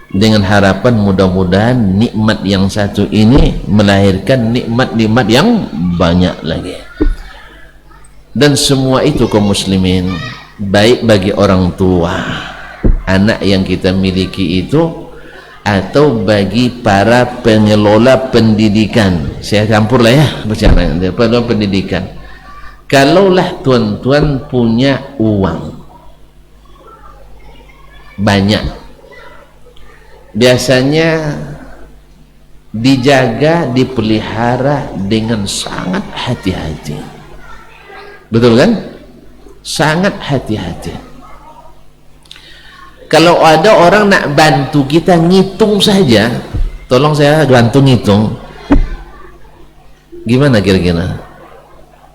dengan harapan mudah-mudahan nikmat yang satu ini melahirkan nikmat-nikmat yang banyak lagi. Dan semua itu kaum muslimin, baik bagi orang tua anak yang kita miliki itu, atau bagi para pengelola pendidikan. Saya campur lah ya bicara pengelola pendidikan. Kalaulah tuan-tuan punya uang banyak, biasanya dijaga, dipelihara dengan sangat hati-hati, betul kan? Sangat hati-hati. Kalau ada orang nak bantu kita ngitung saja, tolong saya bantu ngitung, gimana kira-kira?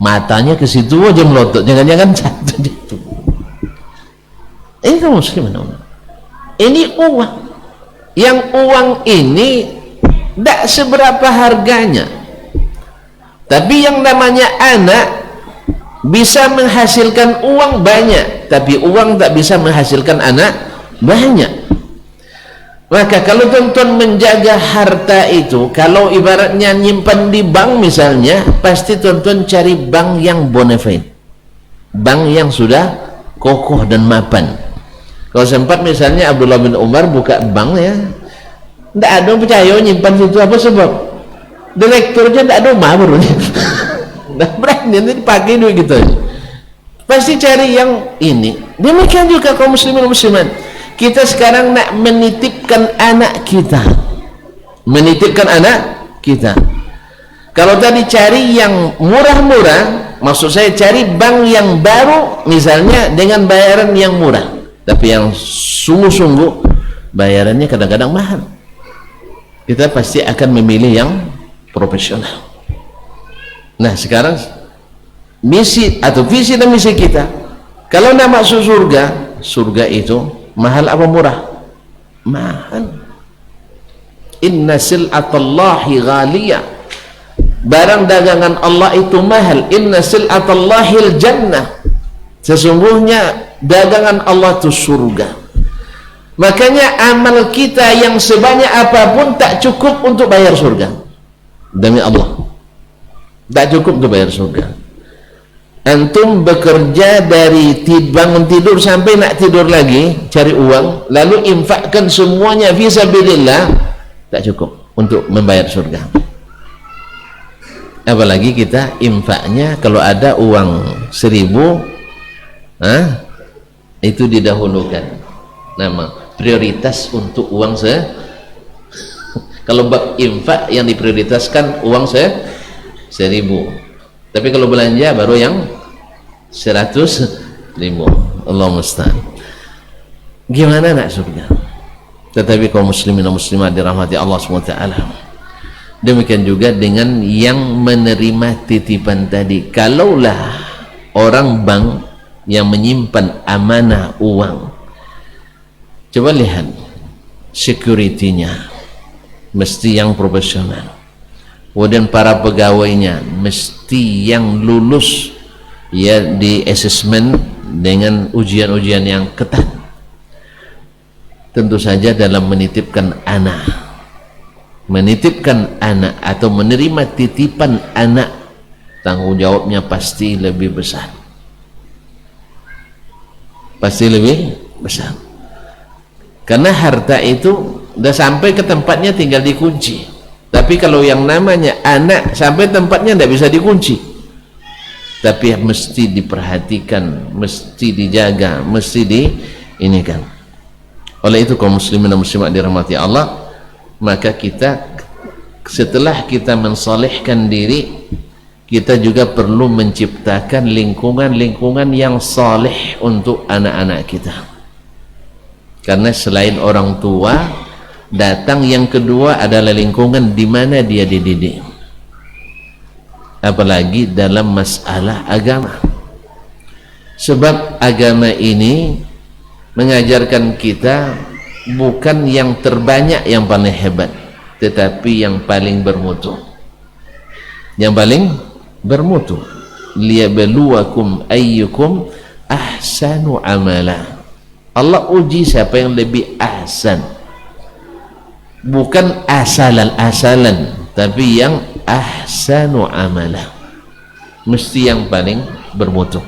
Matanya ke situ aja melotot, jangan-jangan jatuh. Ini kamu muslimin, ini uang. Yang uang ini tidak seberapa harganya, tapi yang namanya anak bisa menghasilkan uang banyak, tapi uang tak bisa menghasilkan anak banyak. Maka kalau tuan-tuan menjaga harta itu, kalau ibaratnya nyimpan di bank misalnya, pasti tuan-tuan cari bank yang bona fide, bank yang sudah kokoh dan mapan. Kalau sempat misalnya Abdullah bin Umar buka bank ya, tidak ada yang percaya nyimpan situ, apa sebab? Direkturnya tidak ada baru tidak berani nanti dipakai duit gitu. Pasti cari yang ini. Demikian juga kaum muslimin muslimat, kita sekarang nak menitipkan anak kita, menitipkan anak kita. Kalau tadi cari yang murah-murah, maksud saya cari bank yang baru misalnya dengan bayaran yang murah, tapi yang sungguh-sungguh bayarannya kadang-kadang mahal. Kita pasti akan memilih yang profesional. Nah sekarang misi atau visi dan misi kita, kalau nak masuk surga, surga itu mahal apa murah? Mahal. Inna sil'atallahi ghaliyah, barang dagangan Allah itu mahal. Inna sil'atallahil jannah, sesungguhnya dagangan Allah itu surga. Makanya amal kita yang sebanyak apapun tak cukup untuk bayar surga. Demi Allah, tak cukup untuk bayar surga. Antum bekerja dari bangun tidur sampai nak tidur lagi cari uang, lalu infakkan semuanya fisabilillah, tak cukup untuk membayar surga. Apalagi kita infaknya kalau ada uang 1000, itu didahulukan. Nama prioritas untuk uang kalau bab infak yang diprioritaskan uang 1000, tapi kalau belanja baru yang 100.000. Allah musta'an. Gimana nak surga? Tetapi kaum muslimin dan muslimat dirahmati Allah SWT, demikian juga dengan yang menerima titipan tadi. Kalaulah orang bank yang menyimpan amanah uang, Coba lihat security-nya mesti yang profesional, kemudian para pegawainya mesti yang lulus ya di assessment dengan ujian-ujian yang ketat. Tentu saja dalam menitipkan anak atau menerima titipan anak, tanggung jawabnya pasti lebih besar, karena harta itu udah sampai ke tempatnya tinggal dikunci. Tapi kalau yang namanya anak sampai tempatnya tidak bisa dikunci, tapi mesti diperhatikan, mesti dijaga, mesti diinikan. Oleh itu kaum muslimin dan muslimat dirahmati Allah, maka kita setelah kita mensalihkan diri, kita juga perlu menciptakan lingkungan yang saleh untuk anak-anak kita. Karena selain orang tua, datang yang kedua adalah lingkungan di mana dia dididik, apalagi dalam masalah agama. Sebab agama ini mengajarkan kita bukan yang terbanyak yang paling hebat, tetapi yang paling bermutu. Liyabluwakum ayyukum ahsanu amala. Allah uji siapa yang lebih ahsan, bukan asalan, tapi yang ahsanu amala, mesti yang paling bermutu.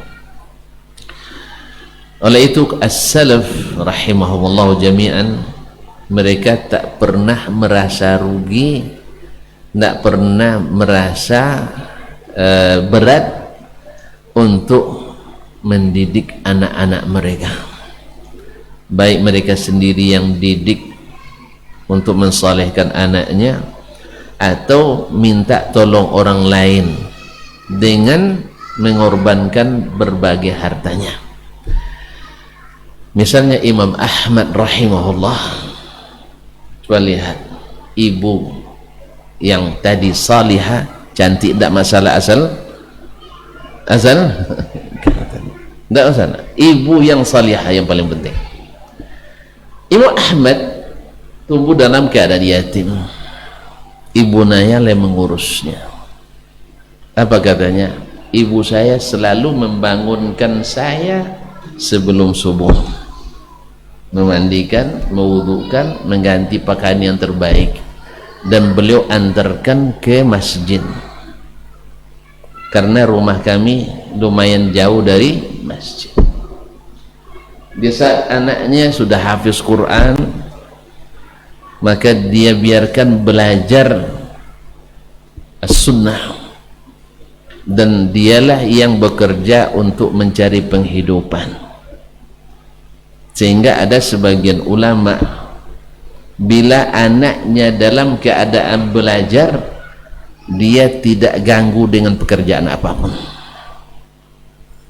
Oleh itu as-salaf rahimahumullah jami'an, mereka tak pernah merasa rugi, tak pernah merasa berat untuk mendidik anak-anak mereka, baik mereka sendiri yang didik untuk mensalehkan anaknya, atau minta tolong orang lain dengan mengorbankan berbagai hartanya. Misalnya Imam Ahmad rahimahullah, coba lihat ibu yang tadi salihah, cantik, tidak masalah asal tidak masalah, ibu yang salihah yang paling penting. Imam Ahmad tumbuh dalam keadaan yatim, ibu naya yang mengurusnya. Apa katanya? Ibu saya selalu membangunkan saya sebelum subuh, memandikan, mewudukan, mengganti pakaian yang terbaik, dan beliau antarkan ke masjid karena rumah kami lumayan jauh dari masjid. Di saat anaknya sudah hafiz Quran, maka dia biarkan belajar as-sunnah, dan dialah yang bekerja untuk mencari penghidupan. Sehingga ada sebagian ulama, bila anaknya dalam keadaan belajar, dia tidak ganggu dengan pekerjaan apapun.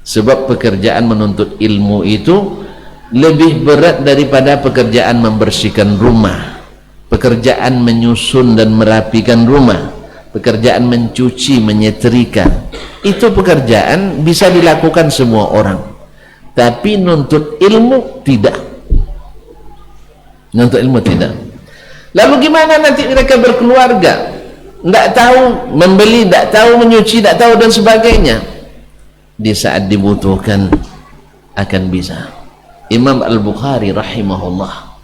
Sebab pekerjaan menuntut ilmu itu lebih berat daripada pekerjaan membersihkan rumah, pekerjaan menyusun dan merapikan rumah, pekerjaan mencuci, menyetrika. Itu pekerjaan bisa dilakukan semua orang, tapi nuntut ilmu tidak. Lalu gimana nanti mereka berkeluarga, tidak tahu membeli, tidak tahu menyuci, tidak tahu dan sebagainya. Di saat dibutuhkan akan bisa. Imam Al-Bukhari rahimahullah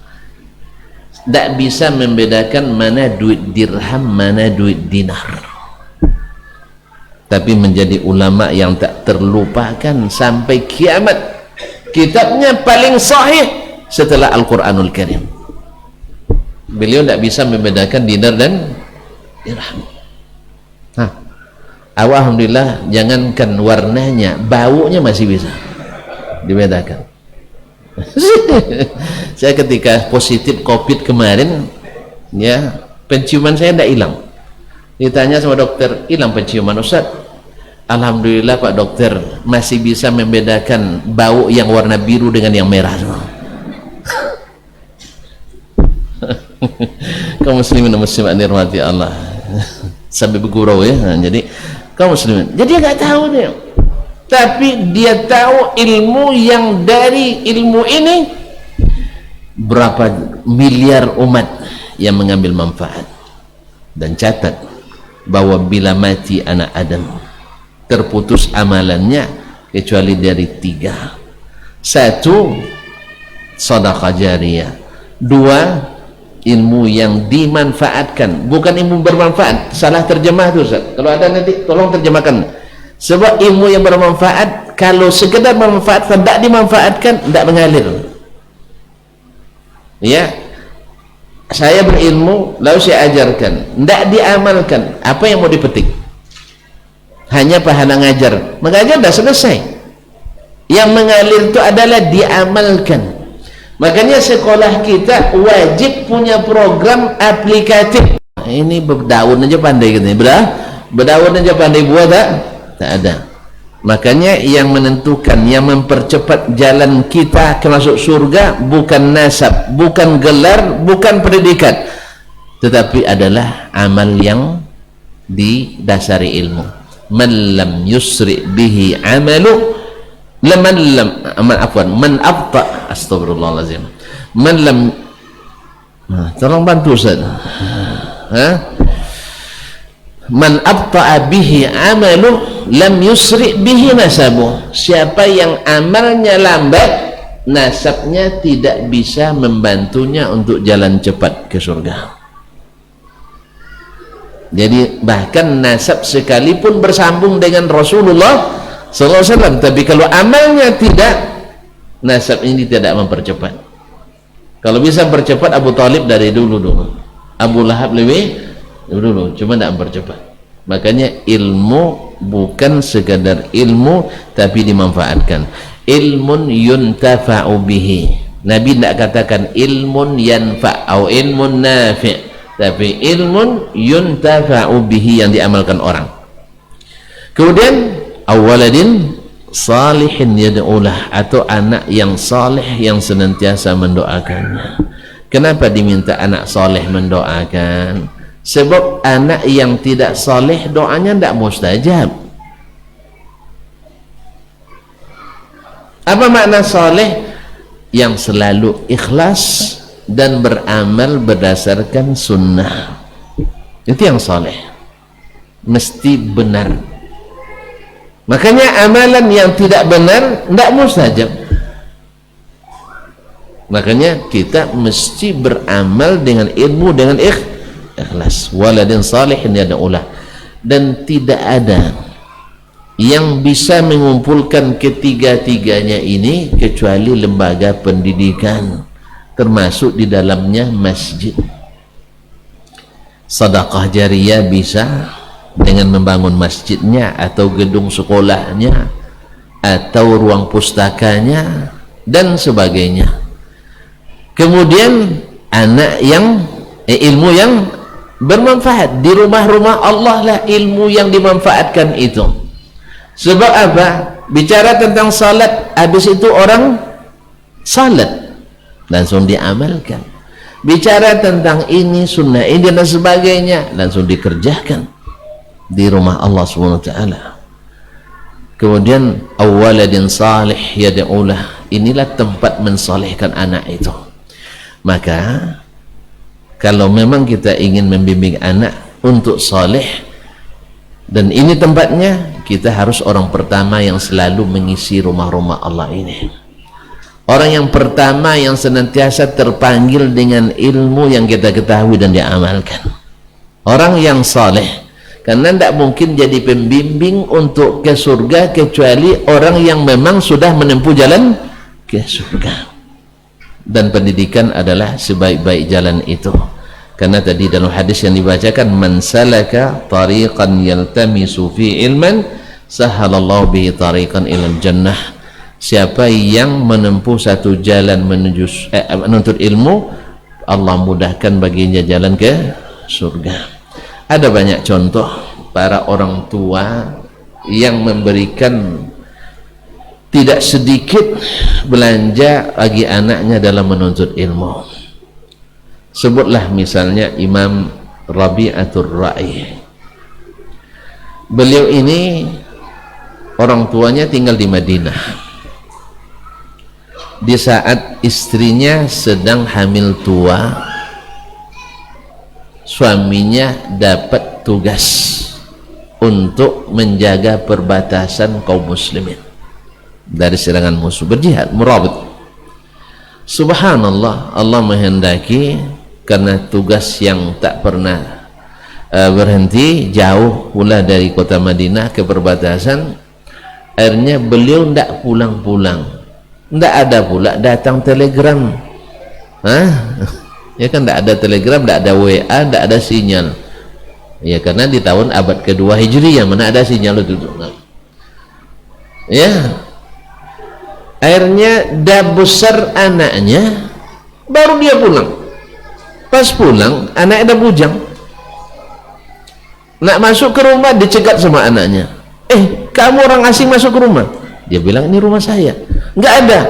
tidak bisa membedakan mana duit dirham, mana duit dinar, tapi menjadi ulama yang tak terlupakan sampai kiamat. Kitabnya paling sahih setelah Al-Quranul Karim. Beliau tidak bisa membedakan dinar dan dirham. Alhamdulillah, jangankan warnanya, baunya masih bisa dibedakan. Saya ketika positif COVID kemarin, ya, penciuman saya tidak hilang. Ditanya sama dokter, hilang penciuman Ustaz? Alhamdulillah Pak Dokter, masih bisa membedakan bau yang warna biru dengan yang merah. Kaum muslimin dan muslimat dirahmati Allah, sampai bergurau ya. Jadi kaum muslimin, jadi dia nggak tahu dia, tapi dia tahu ilmu yang dari ilmu ini berapa miliar umat yang mengambil manfaat. Dan catat bahwa bila mati anak Adam, terputus amalannya kecuali dari 3. 1, sedekah jariyah. 2, ilmu yang dimanfaatkan, bukan ilmu bermanfaat. Salah terjemah tu Ustaz, kalau ada nanti tolong terjemahkan. Sebab ilmu yang bermanfaat, kalau sekedar bermanfaat tidak dimanfaatkan, tidak mengalir. Ya, saya berilmu lalu saya ajarkan, tidak diamalkan, apa yang mau dipetik? Hanya pahala ngajar, mengajar dah selesai. Yang mengalir itu adalah diamalkan. Makanya sekolah kita wajib punya program aplikatif. Ini berdaun aja pandai katanya, berdaun aja pandai buat tak ada. Makanya yang menentukan, yang mempercepat jalan kita ke masuk surga bukan nasab, bukan gelar, bukan predikat, tetapi adalah amal yang didasari ilmu. Man lam yusri bihi amalu, man abta, astagfirullahalazim, man lam, tolong bantu Ustaz, man abta'a bihi amalu lam yusri bihi nasabu. Siapa yang amalnya lambat, nasabnya tidak bisa membantunya untuk jalan cepat ke surga. Jadi bahkan nasab sekalipun bersambung dengan Rasulullah SAW, tapi kalau amalnya tidak, nasab ini tidak mempercepat. Kalau bisa percepat Abu Talib dari dulu, Abu Lahab lebih dulu, cuma tidak mempercepat. Makanya ilmu bukan sekadar ilmu, tapi dimanfaatkan. Ilmun yuntafa'u bihi. Nabi tidak katakan ilmun yanfa' atau ilmun nafi', tapi ilmun yuntafa'u bihi, yang diamalkan orang. Kemudian awaladin salihin yad'ulah, atau anak yang saleh yang senantiasa mendoakannya. Kenapa diminta anak saleh mendoakan? Sebab anak yang tidak saleh doanya tidak mustajab. Apa makna saleh? Yang selalu ikhlas dan beramal berdasarkan sunnah. Itu yang saleh, mesti benar. Makanya amalan yang tidak benar tidak mustajab. Makanya kita mesti beramal dengan ilmu, dengan ikhlas. Waladin salihin yad'ulah. Dan tidak ada yang bisa mengumpulkan ketiga-tiganya ini kecuali lembaga pendidikan, termasuk di dalamnya masjid. Sedekah jariyah bisa dengan membangun masjidnya, atau gedung sekolahnya, atau ruang pustakanya, dan sebagainya. Kemudian anak yang ilmu yang bermanfaat di rumah-rumah Allah lah ilmu yang dimanfaatkan itu. Sebab apa? Bicara tentang salat, habis itu orang salat langsung diamalkan. Bicara tentang ini sunnah ini dan sebagainya, langsung dikerjakan di rumah Allah SWT. Kemudian awaladin salih yad'ulah, inilah tempat mensalihkan anak itu. Maka kalau memang kita ingin membimbing anak untuk saleh, dan ini tempatnya, kita harus orang pertama yang selalu mengisi rumah-rumah Allah ini. Orang yang pertama yang senantiasa terpanggil dengan ilmu yang kita ketahui dan diamalkan. Orang yang saleh, karena tidak mungkin jadi pembimbing untuk ke surga kecuali orang yang memang sudah menempuh jalan ke surga. Dan pendidikan adalah sebaik-baik jalan itu. Karena tadi dalam hadis yang dibacakan, man salaka tariqan yaltamisu fi ilman sahalallahu bihi tariqan ilal jannah. Siapa yang menempuh satu jalan menuntut ilmu, Allah mudahkan baginya jalan ke surga. Ada banyak contoh para orang tua yang memberikan tidak sedikit belanja bagi anaknya dalam menuntut ilmu. Sebutlah misalnya Imam Rabi'atul Ra'i. Beliau ini orang tuanya tinggal di Madinah. di saat istrinya sedang hamil tua, suaminya dapat tugas untuk menjaga perbatasan kaum muslimin dari serangan musuh, berjihad, murabit. Subhanallah, Allah menghendaki karena tugas yang tak pernah berhenti, jauh pula dari kota Madinah ke perbatasan. Akhirnya beliau tidak pulang-pulang, tidak ada pula datang telegram. Ya kan, tidak ada telegram, tidak ada WA, tidak ada sinyal. Ya karena di tahun abad kedua Hijriyah mana ada sinyal itu. Ya, akhirnya dah besar anaknya, baru dia pulang. Pas pulang, anaknya dah bujang. Nak masuk ke rumah dicegat sama anaknya. Kamu orang asing masuk ke rumah. Dia bilang, ini rumah saya. Enggak ada,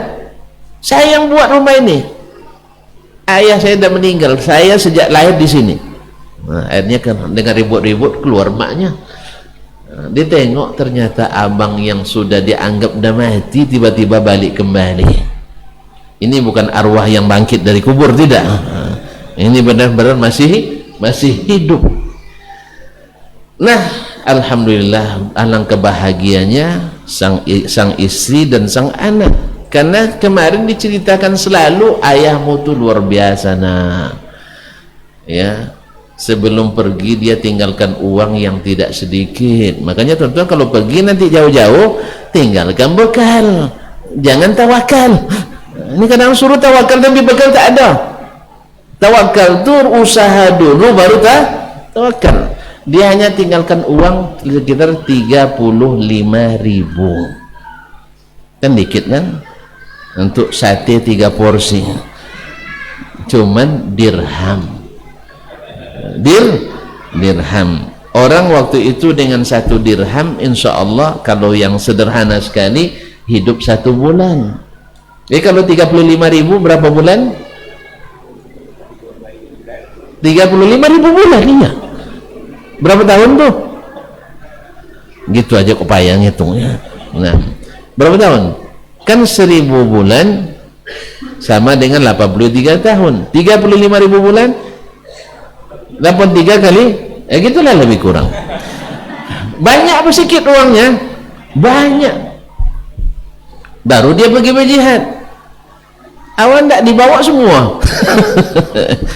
saya yang buat rumah ini. Ayah saya dah meninggal, saya sejak lahir di sini. Nah, akhirnya kan dengan ribut-ribut keluar maknya. Dia tengok ternyata abang yang sudah dianggap dah mati tiba-tiba balik kembali. Ini bukan arwah yang bangkit dari kubur, tidak. Ini benar-benar masih hidup. Nah, alhamdulillah, alangkah bahagianya sang istri dan sang anak, karena kemarin diceritakan selalu ayahmu tuh luar biasa nak. Ya, sebelum pergi dia tinggalkan uang yang tidak sedikit. Makanya teman-teman kalau pergi nanti jauh-jauh tinggalkan bekal, jangan tawakal. Ini kadang suruh tawakal tapi bekal tak ada. Tawakal tuh usaha dulu baru tawakal. Dia hanya tinggalkan uang sekitar 35.000, kan dikit kan, untuk sate 3 porsi, cuman dirham. Orang waktu itu dengan 1 dirham insya Allah kalau yang sederhana sekali hidup 1 bulan. Kalau 35.000 berapa bulan? 35.000 bulan. Iya, berapa tahun tuh? Gitu aja kepayang hitungnya. Nah, berapa tahun? Kan 1000 bulan sama dengan 83 tahun. 35.000 bulan 83 kali, gitulah lebih kurang. Banyak apa sedikit uangnya? Banyak. Baru dia pergi berjihad. Awan tak dibawa semua.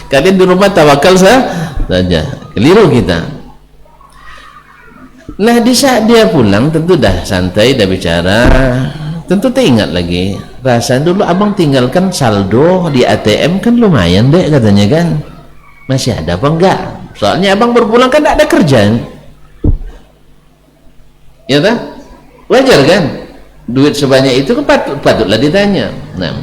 Kalian di rumah tawakal saja. Keliru kita. Nah, di saat dia pulang tentu dah santai, dah bicara, tentu teringat lagi rasa dulu abang tinggalkan saldo di ATM kan lumayan deh katanya kan, masih ada apa enggak, soalnya abang berpulang kan tak ada kerjaan ya tak? Wajar kan, duit sebanyak itu kan patutlah ditanya. Nah,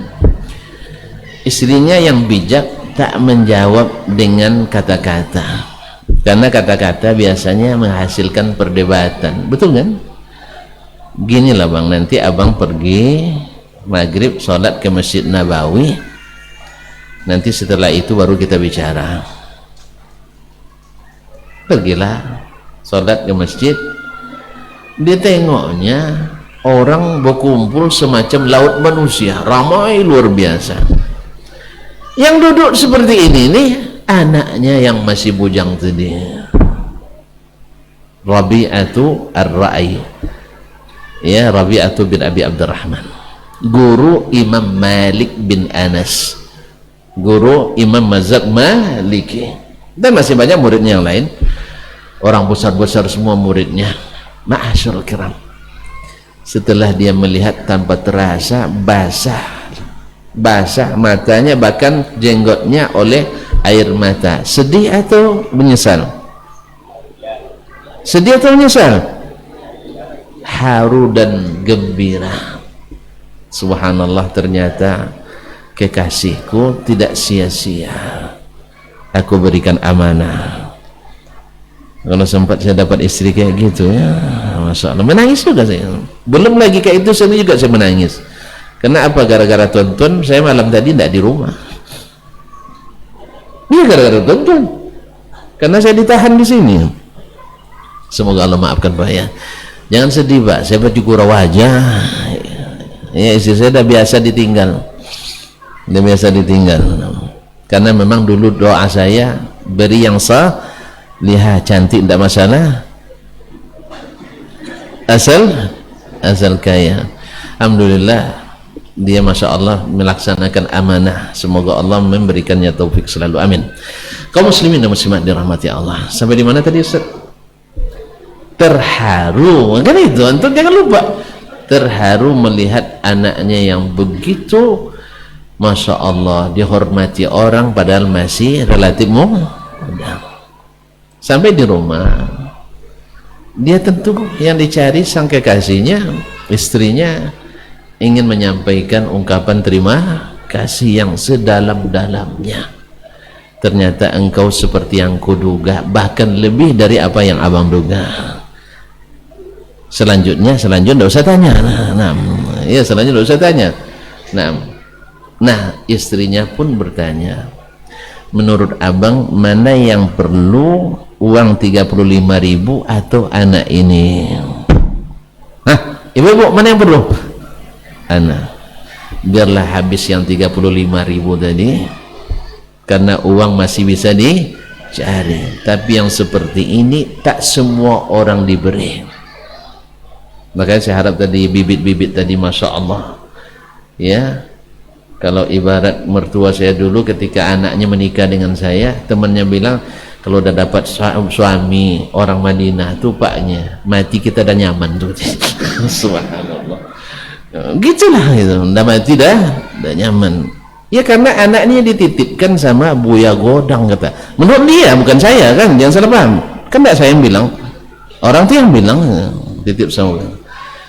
istrinya yang bijak tak menjawab dengan kata-kata, karena kata-kata biasanya menghasilkan perdebatan, betul kan? Gini lah bang, nanti abang pergi maghrib sholat ke Masjid Nabawi, nanti setelah itu baru kita bicara. Pergilah sholat ke masjid, dia tengoknya orang berkumpul semacam laut manusia, ramai luar biasa. Yang duduk seperti ini nih anaknya yang masih bujang tadi, Rabi'atu Ar-Ra'i, ya, Rabi'atu bin Abi Abdurrahman, guru Imam Malik bin Anas, guru Imam Mazhab Maliki, dan masih banyak muridnya yang lain, orang besar-besar semua muridnya. Ma'asyarul kiram, setelah dia melihat tanpa terasa basah matanya, bahkan jenggotnya oleh air mata, sedih atau menyesal? Sedih atau menyesal? Haru dan gembira. Subhanallah, ternyata kekasihku tidak sia-sia aku berikan amanah. Kalau sempat saya dapat istri kayak gitu ya, Masya Allah, menangis juga saya. Belum lagi kayak itu saya juga saya menangis. Kenapa? Gara-gara tonton saya malam tadi tidak di rumah. Ini gara-gara tonton, karena saya ditahan di sini. Semoga Allah maafkan Pak ya. Jangan sedih Pak, saya baju kurang wajah. Ya, istri saya dah biasa ditinggal. Dia biasa ditinggal. Karena memang dulu doa saya, beri yang sah, lihat cantik tidak masalah, asal kaya. Alhamdulillah dia masya Allah melaksanakan amanah. Semoga Allah memberikannya taufik selalu, amin. Kaum muslimin dan muslimat dirahmati Allah. Sampai di mana tadi Ustaz? Terharu, kan itu antum jangan lupa. Terharu melihat anaknya yang begitu masya Allah dihormati orang padahal masih relatif muda. Sampai di rumah dia tentu yang dicari sang kekasihnya, istrinya, ingin menyampaikan ungkapan terima kasih yang sedalam-dalamnya. Ternyata engkau seperti yang kuduga, bahkan lebih dari apa yang abang duga. Selanjutnya tidak usah tanya. Selanjutnya tidak usah tanya. Nah, istrinya pun bertanya, menurut abang mana yang perlu, uang 35.000 atau anak ini? Hah, ibu mana yang perlu? Anak. Biarlah habis yang 35.000 tadi, karena uang masih bisa dicari. Tapi yang seperti ini tak semua orang diberi. Makanya saya harap tadi bibit-bibit tadi masya Allah, ya. Kalau ibarat mertua saya dulu ketika anaknya menikah dengan saya, temannya bilang kalau udah dapat suami orang Madinah tuh paknya mati kita dah nyaman tuh. Subhanallah. Gitulah gitu, udah mati dah nyaman. Ya karena anaknya dititipkan sama Buya Godang kata. Menurut dia, bukan saya kan, jangan salah paham. Kan enggak saya yang bilang, orang tuh yang bilang titip sama.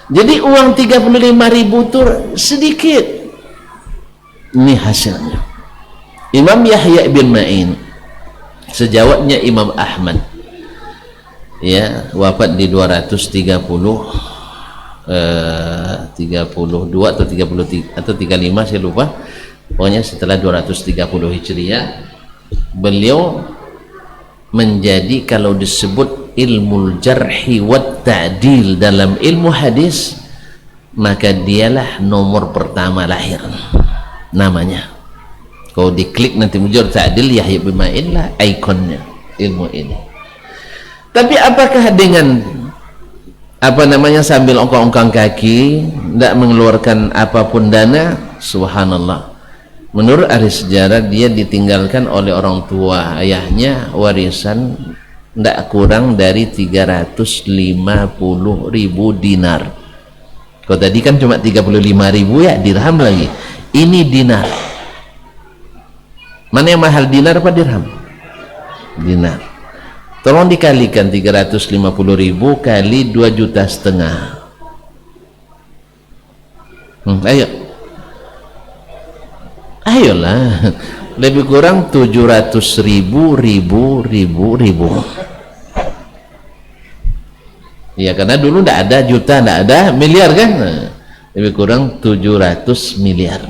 Jadi uang 35.000 itu sedikit. Ini hasilnya. Imam Yahya bin Ma'in, sejawatnya Imam Ahmad, ya, wafat di 232 atau 33 atau 35 saya lupa, pokoknya setelah 230 Hijriah. Beliau menjadi, kalau disebut ilmu jarhi wa ta'dil dalam ilmu hadis, maka dialah nomor pertama lahir namanya. Kalau diklik nanti muncul ta'dil Yahya bin Ma'in lah ikonnya ilmu ini. Tapi apakah dengan sambil ongkang-ongkang kaki, tidak mengeluarkan apapun dana? Subhanallah, menurut ahli sejarah dia ditinggalkan oleh orang tua ayahnya warisan tidak kurang dari 350.000 dinar. Kalau tadi kan cuma 35.000 ya dirham, lagi ini dinar. Mana yang mahal, dinar apa dirham? Dinar. Tolong dikalikan 350.000 kali 2,5 juta. Ayolah, lebih kurang 700.000 ribu. Ya karena dulu tidak ada juta, tidak ada miliar kan, lebih kurang 700 miliar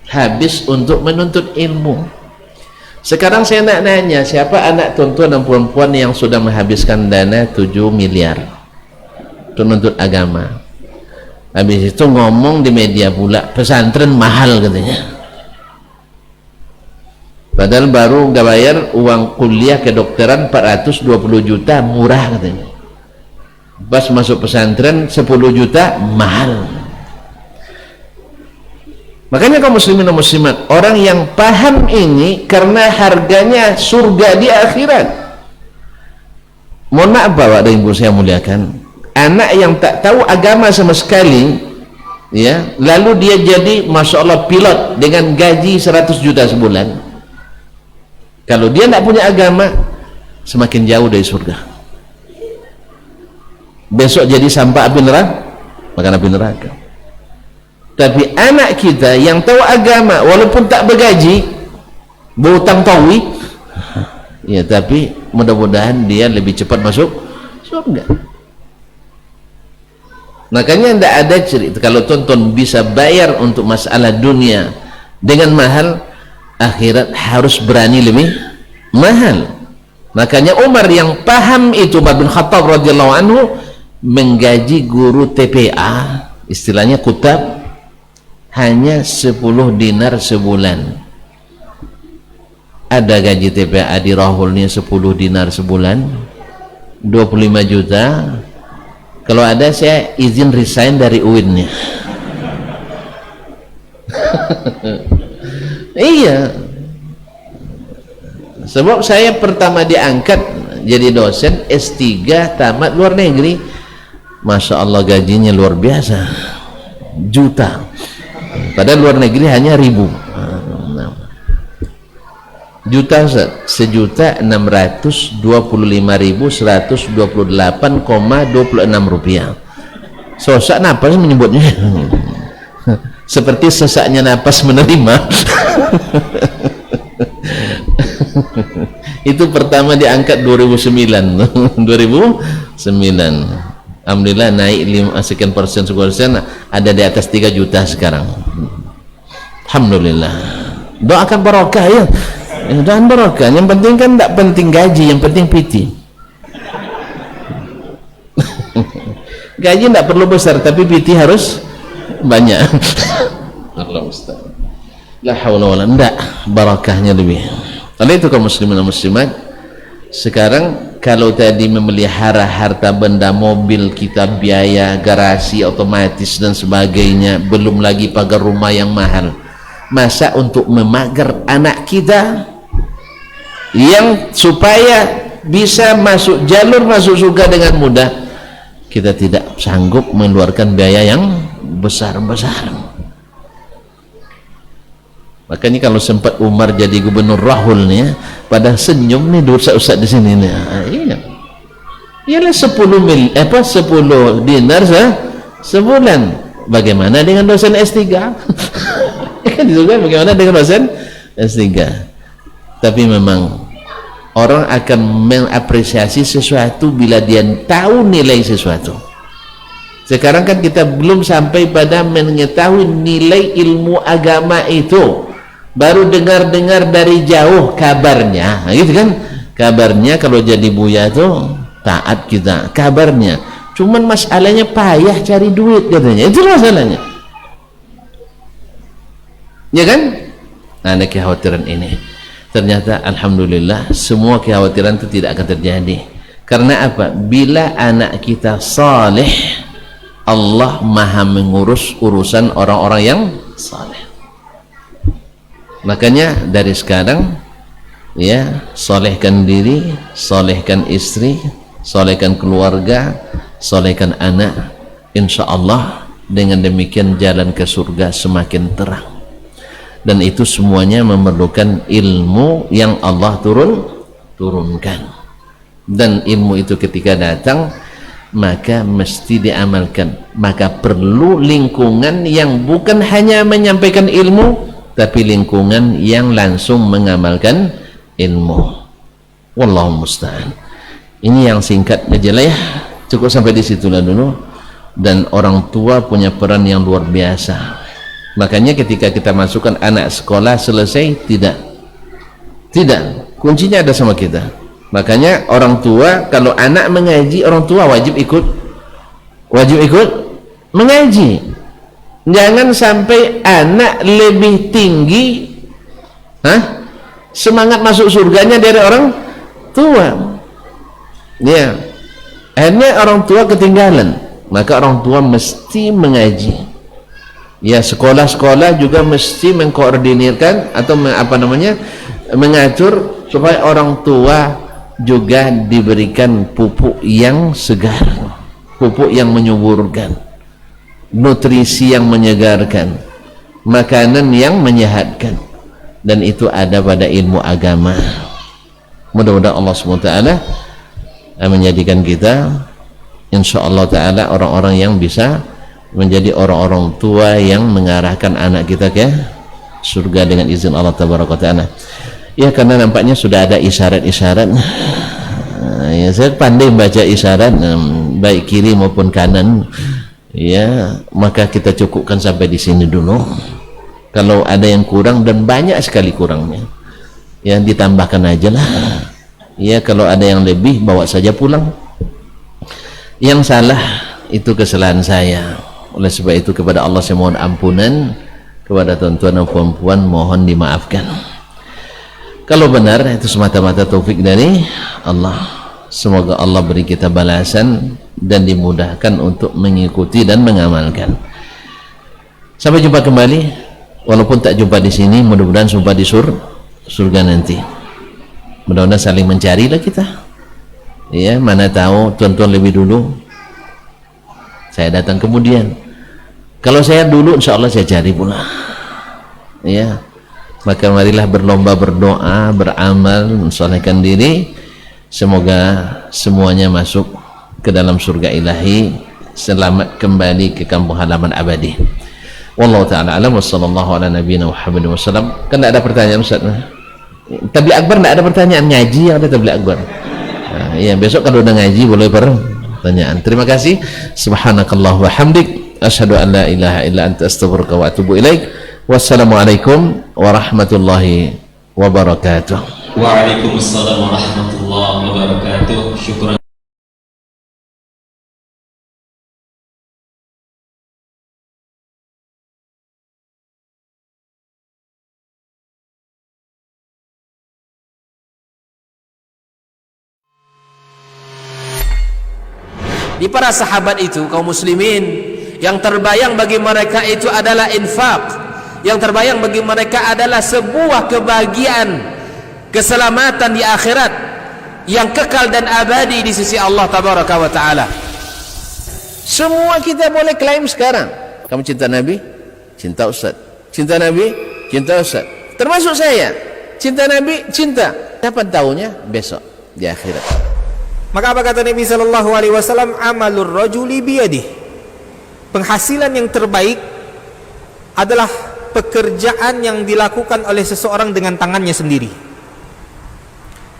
habis untuk menuntut ilmu. Sekarang saya nak nanya, siapa anak tuan-tuan dan perempuan yang sudah menghabiskan dana 7 miliar untuk menuntut agama? Habis itu ngomong di media pula pesantren mahal katanya, padahal baru nggak bayar uang kuliah kedokteran 420 juta murah katanya. Pas masuk pesantren 10 juta mahal. Makanya kaum muslimin dan muslimat, orang yang paham ini, karena harganya surga di akhirat. Mohon maaf Bapak dan Ibu saya muliakan, anak yang tak tahu agama sama sekali, ya, lalu dia jadi masya Allah pilot dengan gaji 100 juta sebulan, kalau dia tidak punya agama, semakin jauh dari surga. Besok jadi sampah api neraka, makan api neraka. Tapi anak kita yang tahu agama walaupun tak bergaji, berhutang tawi, ya, tapi mudah-mudahan dia lebih cepat masuk surga. Makanya tidak ada cerita kalau tonton bisa bayar untuk masalah dunia dengan mahal, akhirat harus berani lebih mahal. Makanya Umar yang paham itu, Umar bin Khattab radhiyallahu anhu, menggaji guru TPA, istilahnya kutab hanya 10 dinar sebulan. Ada gaji TPA di Rahulnya 10 dinar sebulan, 25 juta. Kalau ada saya izin resign dari UIN-nya. Iya, sebab saya pertama diangkat jadi dosen S3 tamat luar negeri, Masya Allah gajinya luar biasa, juta, padahal luar negeri hanya 1.000 juta, 1.625.128,26 rupiah. Sesak napas menyebutnya. Seperti sesaknya napas menerima. Itu pertama diangkat 2009. 2009. Alhamdulillah naik 5 sekian persen, ada di atas 3 juta sekarang. Alhamdulillah. Doakan barokah ya. Dan barokah. Yang penting kan tidak penting gaji, yang penting PT. Gaji tidak perlu besar, tapi PT harus banyak. Allah Ustaz. La haula wala, enggak, barakahnya lebih. Oleh itu kaum muslimin dan muslimat, sekarang kalau tadi memelihara harta benda, mobil kita, biaya garasi otomatis dan sebagainya, belum lagi pagar rumah yang mahal, masa untuk memagar anak kita yang supaya bisa masuk jalur masuk surga dengan mudah, kita tidak sanggup mengeluarkan biaya yang besar-besar. Makanya kalau sempat Umar jadi gubernur Rahul nih, pada senyum nih ustaz-ustaz di sini nih. Iya. Ialah 10 dinar sebulan. Bagaimana dengan dosen S3? Kan juga bagaimana dengan dosen S3? Tapi memang orang akan mengapresiasi sesuatu bila dia tahu nilai sesuatu. Sekarang kan kita belum sampai pada mengetahui nilai ilmu agama itu, baru dengar-dengar dari jauh kabarnya, gitu kan? Kabarnya kalau jadi buya tuh taat kita, kabarnya. Cuman masalahnya payah cari duit katanya, itu masalahnya. Ya kan? Nah, ada kekhawatiran ini. Ternyata alhamdulillah semua kekhawatiran itu tidak akan terjadi. Karena apa? Bila anak kita saleh, Allah maha mengurus urusan orang-orang yang saleh. Makanya dari sekarang ya, solehkan diri, solehkan istri, solehkan keluarga, solehkan anak. Insya Allah dengan demikian jalan ke surga semakin terang. Dan itu semuanya memerlukan ilmu yang Allah turunkan. Dan ilmu itu ketika datang maka mesti diamalkan. Maka perlu lingkungan yang bukan hanya menyampaikan ilmu, tapi lingkungan yang langsung mengamalkan ilmu. Wallahu musta'an. Ini yang singkat aja lah ya, cukup sampai di situlah dulu. Dan orang tua punya peran yang luar biasa. Makanya ketika kita masukkan anak sekolah selesai, tidak, kuncinya ada sama kita. Makanya orang tua, kalau anak mengaji, orang tua wajib ikut mengaji. Jangan sampai anak lebih tinggi semangat masuk surganya dari orang tua. Ya, akhirnya orang tua ketinggalan. Maka orang tua mesti mengaji. Ya, sekolah-sekolah juga mesti mengkoordinirkan atau mengatur supaya orang tua juga diberikan pupuk yang segar, pupuk yang menyuburkan, nutrisi yang menyegarkan, makanan yang menyehatkan. Dan itu ada pada ilmu agama. Mudah-mudahan Allah SWT menjadikan kita insyaallah ta'ala orang-orang yang bisa menjadi orang-orang tua yang mengarahkan anak kita ke surga dengan izin Allah tabaraka ta'ala. Ya, karena nampaknya sudah ada isyarat-isyarat. Ya, saya pandai baca isyarat baik kiri maupun kanan. Ya, maka kita cukupkan sampai di sini dulu. Kalau ada yang kurang, dan banyak sekali kurangnya, ya ditambahkan aja lah. Ya, kalau ada yang lebih bawa saja pulang. Yang salah itu kesalahan saya. Oleh sebab itu kepada Allah saya mohon ampunan kepada tuan-tuan dan puan-puan mohon dimaafkan. Kalau benar itu semata-mata taufik dari Allah. Semoga Allah beri kita balasan dan dimudahkan untuk mengikuti dan mengamalkan. Sampai jumpa kembali, walaupun tak jumpa di sini, mudah-mudahan jumpa di surga nanti. Mudah-mudahan saling mencarilah kita. Ya, mana tahu tuan-tuan lebih dulu, saya datang kemudian. Kalau saya dulu, insya Allah saya cari pula. Ya, maka marilah berlomba berdoa, beramal, mensolehkan diri. Semoga semuanya masuk ke dalam surga ilahi, selamat kembali ke kampung halaman abadi. Wallahu ta'ala alam wa sallallahu ala nabiyina Muhammad wasallam. Kan tidak ada pertanyaan Ustaz? Tabligh akbar tidak ada pertanyaan, ngaji yang ada tabligh akbar. Nah, ya, besok kalau udah ngaji boleh pertanyaan. Terima kasih. Subhanakallah wa hamdik, asyhadu an la ilaha illa anta astaghfiruka wa atubu ilaik. Wassalamualaikum warahmatullahi wabarakatuh. Waalaikumsalam warahmatullahi wabarakatuh. Syukran. Di para sahabat itu, kaum muslimin, yang terbayang bagi mereka itu adalah infak, yang terbayang bagi mereka adalah sebuah kebahagiaan, keselamatan di akhirat yang kekal dan abadi di sisi Allah tabaraka wa taala. Semua kita boleh klaim sekarang. Kamu cinta Nabi, cinta Ustaz. Cinta Nabi, cinta Ustaz. Termasuk saya, cinta Nabi, cinta. Kapan tahunya? Besok di akhirat. Maka apa kata Nabi sallallahu alaihi wasallam? Amalur rajuli biyadih. Penghasilan yang terbaik adalah pekerjaan yang dilakukan oleh seseorang dengan tangannya sendiri.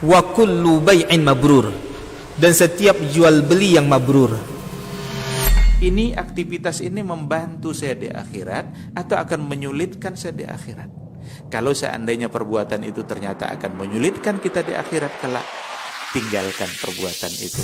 Wa kullu bai'in mabrur, dan setiap jual beli yang mabrur. Ini aktivitas ini membantu saya di akhirat atau akan menyulitkan saya di akhirat? Kalau seandainya perbuatan itu ternyata akan menyulitkan kita di akhirat kelak, tinggalkan perbuatan itu.